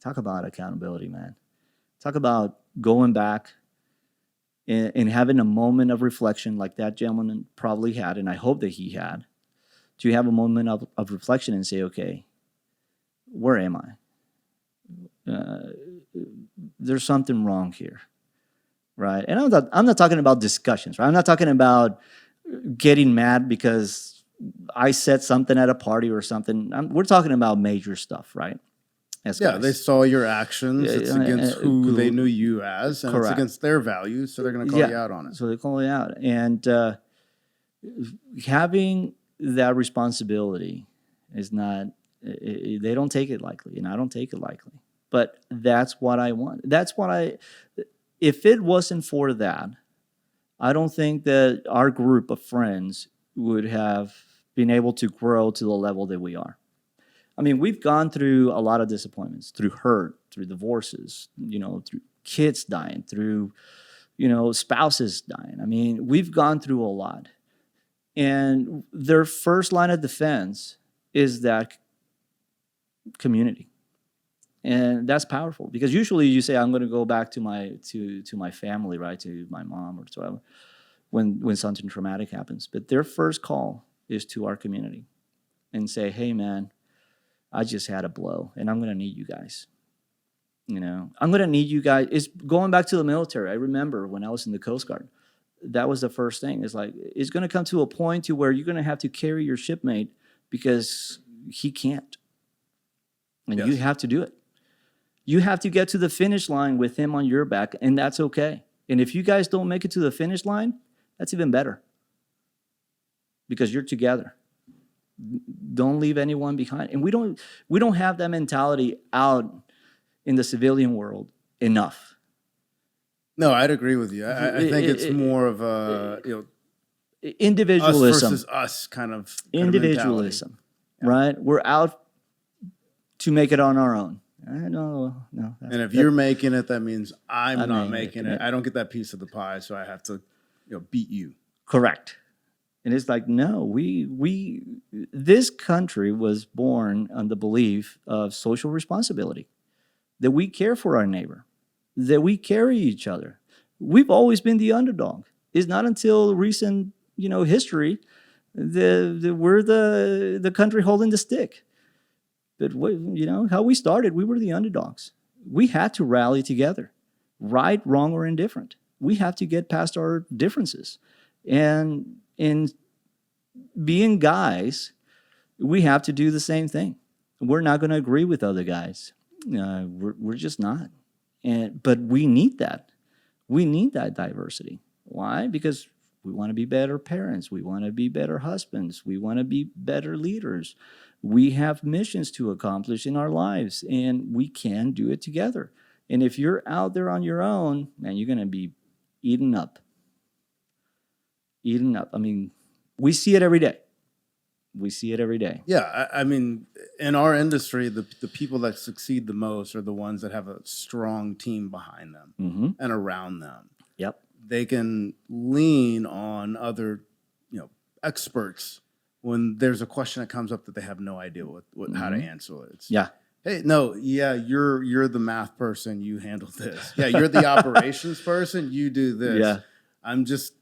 talk about accountability, man. Talk about going back and having a moment of reflection like that gentleman probably had, and I hope that he had, to have a moment of reflection and say, okay, where am I? There's something wrong here, right? And I'm not talking about discussions, right? I'm not talking about getting mad because I said something at a party or something. We're talking about major stuff, right? They saw your actions. It's against who they knew you as, and correct. It's against their values, so they're going to call you out on it. So they call you out. And having that responsibility is not, they don't take it lightly, and I don't take it lightly. But that's what I want. If it wasn't for that, I don't think that our group of friends would have been able to grow to the level that we are. I mean, we've gone through a lot of disappointments, through hurt, through divorces, through kids dying, through, spouses dying. I mean, we've gone through a lot. And their first line of defense is that community. And that's powerful, because usually you say, I'm going to go back to my family, right, to my mom or to when something traumatic happens. But their first call is to our community and say, hey, man, I just had a blow, and I'm going to need you guys. I'm going to need you guys. It's going back to the military. I remember when I was in the Coast Guard, that was the first thing. It's like, it's going to come to a point to where you're going to have to carry your shipmate because he can't. And Yes. You have to do it. You have to get to the finish line with him on your back, and that's okay. And if you guys don't make it to the finish line, that's even better, because you're together. Don't leave anyone behind. And we don't have that mentality out in the civilian world enough. No, I'd agree with you. I think it's more of a individualism us versus us kind of individualism, right? We're out to make it on our own. No. And if you're making it, that means I'm not making it. I don't get that piece of the pie, so I have to beat you. Correct. And it's like, no, this country was born on the belief of social responsibility, that we care for our neighbor, that we carry each other. We've always been the underdog. It's not until recent, history that we're the country holding the stick. But how we started, we were the underdogs. We had to rally together, right, wrong, or indifferent. We have to get past our differences. And in being guys, we have to do the same thing. We're not going to agree with other guys. We're just not. But we need that. We need that diversity. Why? Because we want to be better parents. We want to be better husbands. We want to be better leaders. We have missions to accomplish in our lives, and we can do it together. And if you're out there on your own, man, you're going to be eaten up. Eaten up. I mean, we see it every day. Yeah, I mean, in our industry, the people that succeed the most are the ones that have a strong team behind them and around them. Yep. They can lean on other, experts when there's a question that comes up that they have no idea how to answer it. Hey, you're the math person. You handle this. Yeah, you're the operations person. You do this. Yeah. I'm just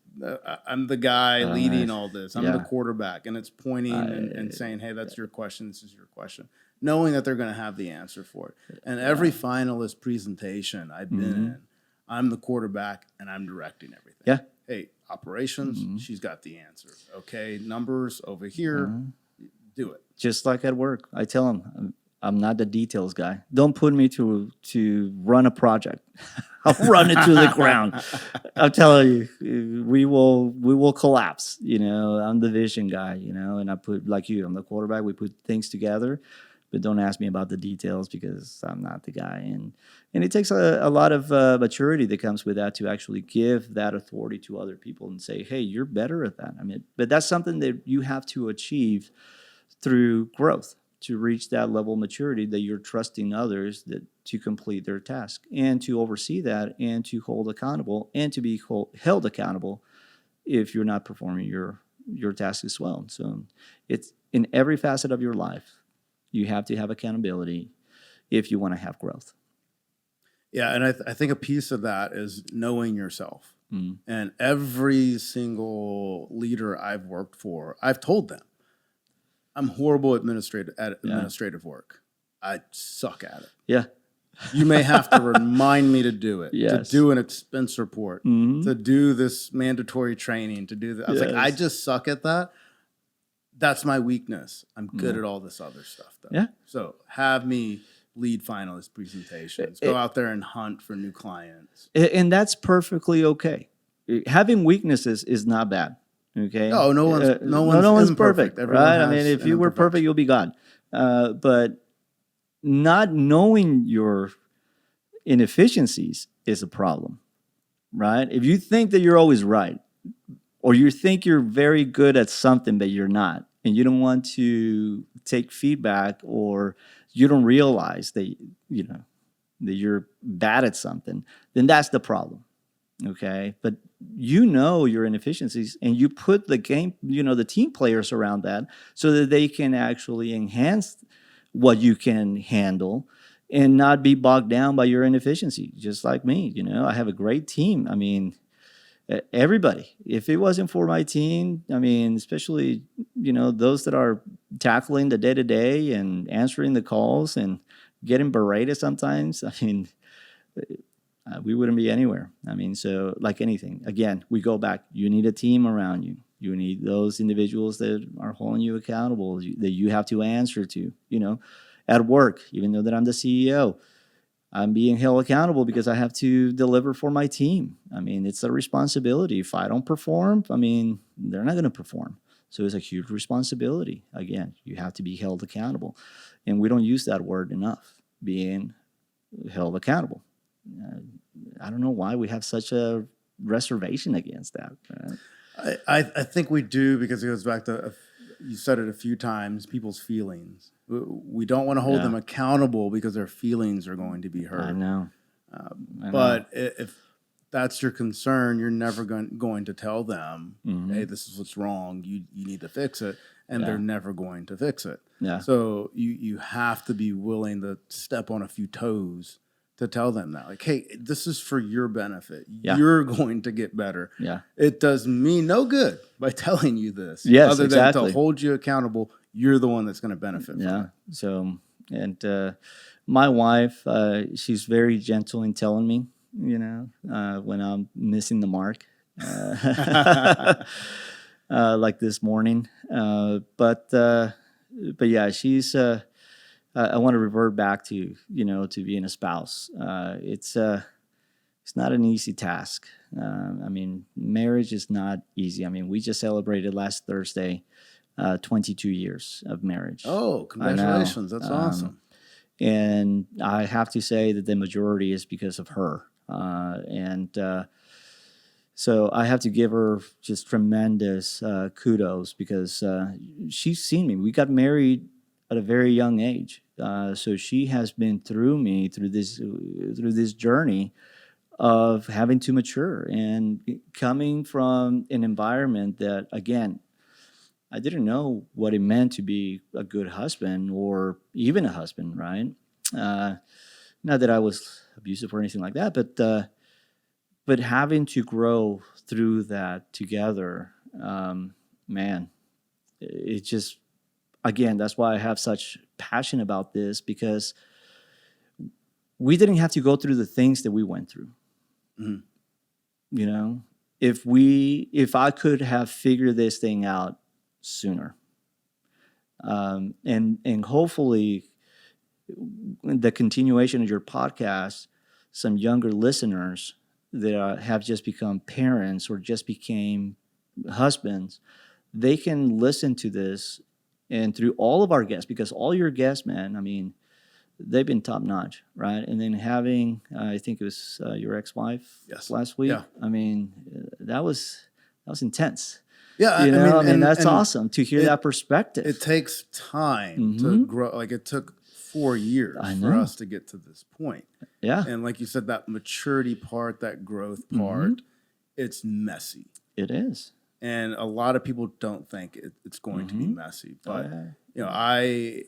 I'm the guy leading all this. I'm the yeah. quarterback, and it's pointing and saying, "Hey, that's your question. This is your question," knowing that they're going to have the answer for it. And every finalist presentation I've been in, I'm the quarterback and I'm directing everything. Yeah. Hey, operations, she's got the answer. Okay, numbers over here, do it. Just like at work, I tell them I'm not the details guy. Don't put me to run a project. I'll run it to the ground. I'm telling you, we will collapse. You know, I'm the vision guy. You know, and I put like you. I'm the quarterback. We put things together, but don't ask me about the details because I'm not the guy. And it takes a lot of maturity that comes with that to actually give that authority to other people and say, hey, you're better at that. I mean, but that's something that you have to achieve through growth to reach that level of maturity that you're trusting others that to complete their task and to oversee that and to hold accountable and to be held accountable if you're not performing your task as well. So it's in every facet of your life, you have to have accountability if you want to have growth. Yeah, and I think a piece of that is knowing yourself. And every single leader I've worked for, I've told them, I'm horrible at administrative work. I suck at it. Yeah. You may have to remind me to do it, Yes. to do an expense report, to do this mandatory training, to do that. I was like, I just suck at that. That's my weakness. I'm good at all this other stuff, though. Yeah. So have me lead finalist presentations, go out there and hunt for new clients. And that's perfectly okay. Having weaknesses is not bad. Okay. Oh, no one's perfect, Everyone right? I has mean, if an you were perfect, imperfection. you'll be God. But not knowing your inefficiencies is a problem, right? If you think that you're always right, or you think you're very good at something but you're not, and you don't want to take feedback, or you don't realize that that you're bad at something, then that's the problem. Okay, but you know your inefficiencies, and you put the team players around that so that they can actually enhance what you can handle and not be bogged down by your inefficiency. Just like me, I have a great team. I mean, everybody. If it wasn't for my team, I mean, especially those that are tackling the day to day and answering the calls and getting berated sometimes. I mean. We wouldn't be anywhere. I mean, so like anything, again, we go back. You need a team around you. You need those individuals that are holding you accountable, that you have to answer to. At work, even though that I'm the CEO, I'm being held accountable because I have to deliver for my team. I mean, it's a responsibility. If I don't perform, I mean, they're not going to perform. So it's a huge responsibility. Again, you have to be held accountable. And we don't use that word enough, being held accountable. I don't know why we have such a reservation against that. I think we do because it goes back to, you said it a few times, people's feelings. We don't want to hold them accountable because their feelings are going to be hurt. I know. But if that's your concern, you're never going to tell them, hey, this is what's wrong. You need to fix it. And they're never going to fix it. Yeah. So you have to be willing to step on a few toes to tell them that, like, hey, this is for your benefit. Yeah. You're going to get better. Yeah. It does me no good by telling you this. Yes, other exactly. than to hold you accountable, you're the one that's going to benefit from it. So, and my wife, she's very gentle in telling me, when I'm missing the mark, like this morning. But yeah, she's. I want to revert back to to being a spouse. It's not an easy task. I mean, marriage is not easy. I mean, we just celebrated last Thursday 22 years of marriage. Oh, congratulations! That's awesome. And I have to say that the majority is because of her. So I have to give her just tremendous kudos because she's seen me. We got married at a very young age. So she has been through this journey of having to mature and coming from an environment that, again, I didn't know what it meant to be a good husband or even a husband, right? Not that I was abusive or anything like that, but but having to grow through that together, man, it just, again, that's why I have such passion about this, because we didn't have to go through the things that we went through. Mhm. You know, if I could have figured this thing out sooner, and hopefully the continuation of your podcast, some younger listeners that have just become parents or just became husbands, they can listen to this, and through all of our guests, because all your guests, man, I mean, they've been top notch, right? And then having, I think it was your ex-wife last week. Yeah. I mean, that was intense. Yeah, You know, I mean, and that's awesome to hear it- that perspective. It takes time to grow. Like it took 4 years I for know. us to get to this point. Yeah, And like you said, that maturity part, that growth part, it's messy. it is. And a lot of people don't think it's going to be messy. But I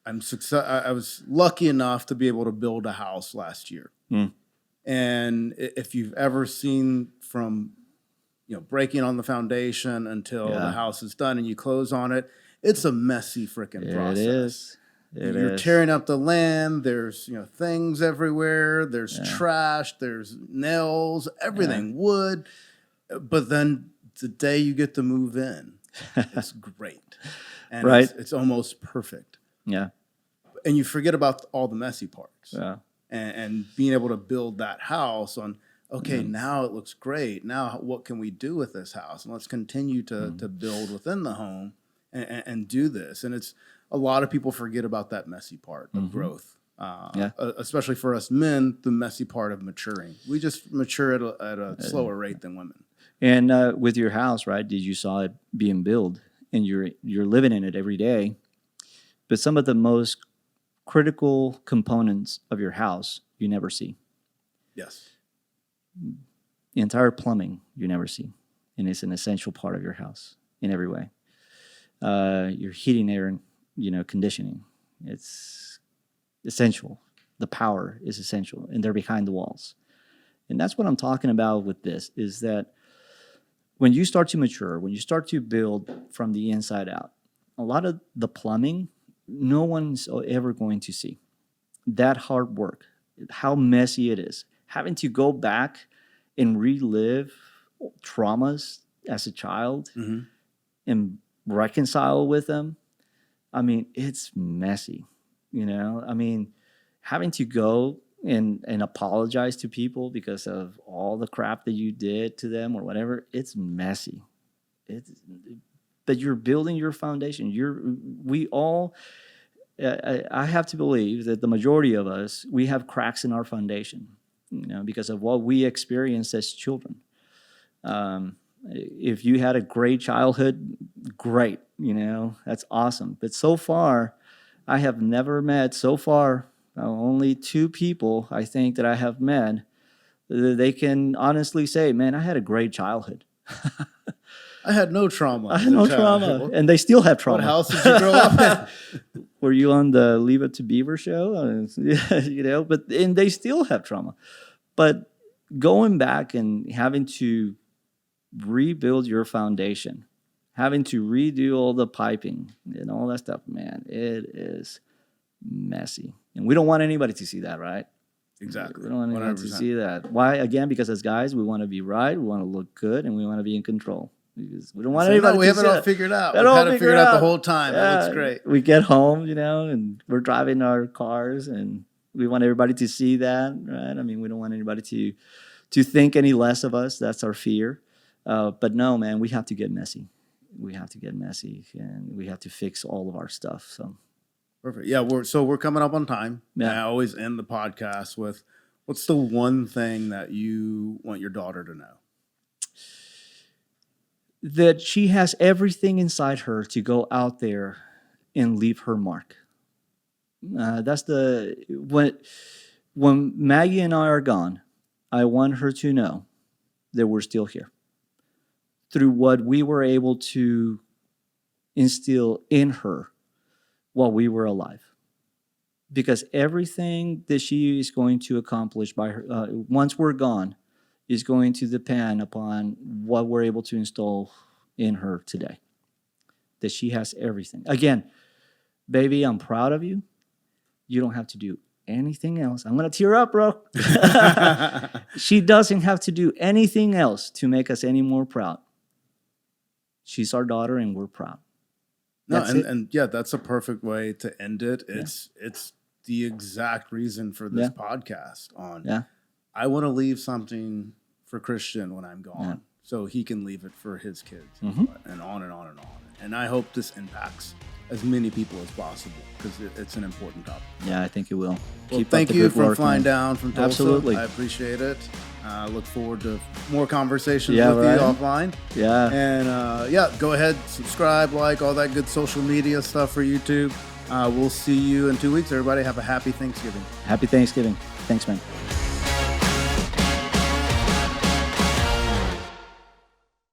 was lucky enough to be able to build a house last year. And if you've ever seen from breaking on the foundation until the house is done and you close on it, it's a messy freaking process. It is. You're tearing up the land. There's things everywhere. There's trash. There's nails. Everything, wood. But then the day you get to move in, it's great, and it's almost perfect. Yeah. And you forget about all the messy parts. Yeah. And being able to build that house on. Okay, now it looks great. Now what can we do with this house? And let's continue to build within the home and do this. And it's a lot of people forget about that messy part of growth, especially for us men, the messy part of maturing. We just mature at a slower rate than women. And with your house, right? Did you saw it being built, and you're living in it every day. But some of the most critical components of your house you never see. Yes. The entire plumbing you never see, and it's an essential part of your house in every way. Your heating, air, and conditioning, it's essential. The power is essential, and they're behind the walls. And that's what I'm talking about with this, is that when you start to mature, when you start to build from the inside out, a lot of the plumbing, no one's ever going to see. That hard work, how messy it is. Having to go back and relive traumas as a child and reconcile with them, I mean, it's messy, I mean, having to go and apologize to people because of all the crap that you did to them or whatever, it's messy. But you're building your foundation. We all, I have to believe that the majority of us, we have cracks in our foundation, because of what we experienced as children. If you had a great childhood, great, that's awesome. But so far, I have never met, only 2 people I think that I have met, they can honestly say, man, I had a great childhood. I had no trauma. I had no trauma. And they still have trauma. What house did you grow up in? Were you on the Leave It to Beaver show? And they still have trauma. But going back and having to rebuild your foundation, having to redo all the piping and all that stuff, man, it is messy. And we don't want anybody to see that, right? Exactly. We don't want anybody 100%. to see that. Why? Again, because as guys, we want to be right, we want to look good, and we want to be in control. Because we don't want anybody we to have see it all that. figured out. We've We've had it figured out the whole time. Yeah. It looks great. We get home, and we're driving our cars, and we want everybody to see that, right? I mean, we don't want anybody to think any less of us. That's our fear. But no, man, we have to get messy. We have to get messy, and we have to fix all of our stuff. So Perfect. Yeah, we're coming up on time. Yeah. And I always end the podcast with, what's the one thing that you want your daughter to know? that she has everything inside her to go out there and leave her mark. That's when Maggie and I are gone, I want her to know that we're still here through what we were able to instill in her while we were alive. Because everything that she is going to accomplish by her, once we're gone, is going to depend upon what we're able to install in her today. That she has everything. Again, baby, I'm proud of you. You don't have to do anything else. I'm going to tear up, bro. She doesn't have to do anything else to make us any more proud. She's our daughter and we're proud. No, and yeah, that's a perfect way to end it. It's the exact reason for this podcast on I want to leave something for Christian when I'm gone so he can leave it for his kids and on and on and on. And I hope this impacts as many people as possible because it's an important topic. Yeah, I think it will. Well, thank you for flying down from Tulsa. Absolutely. I appreciate it. Look forward to more conversations with you offline. Yeah. And go ahead, subscribe, like, all that good social media stuff for YouTube. We'll see you in 2 weeks. Everybody have a happy Thanksgiving. Happy Thanksgiving. Thanks, man.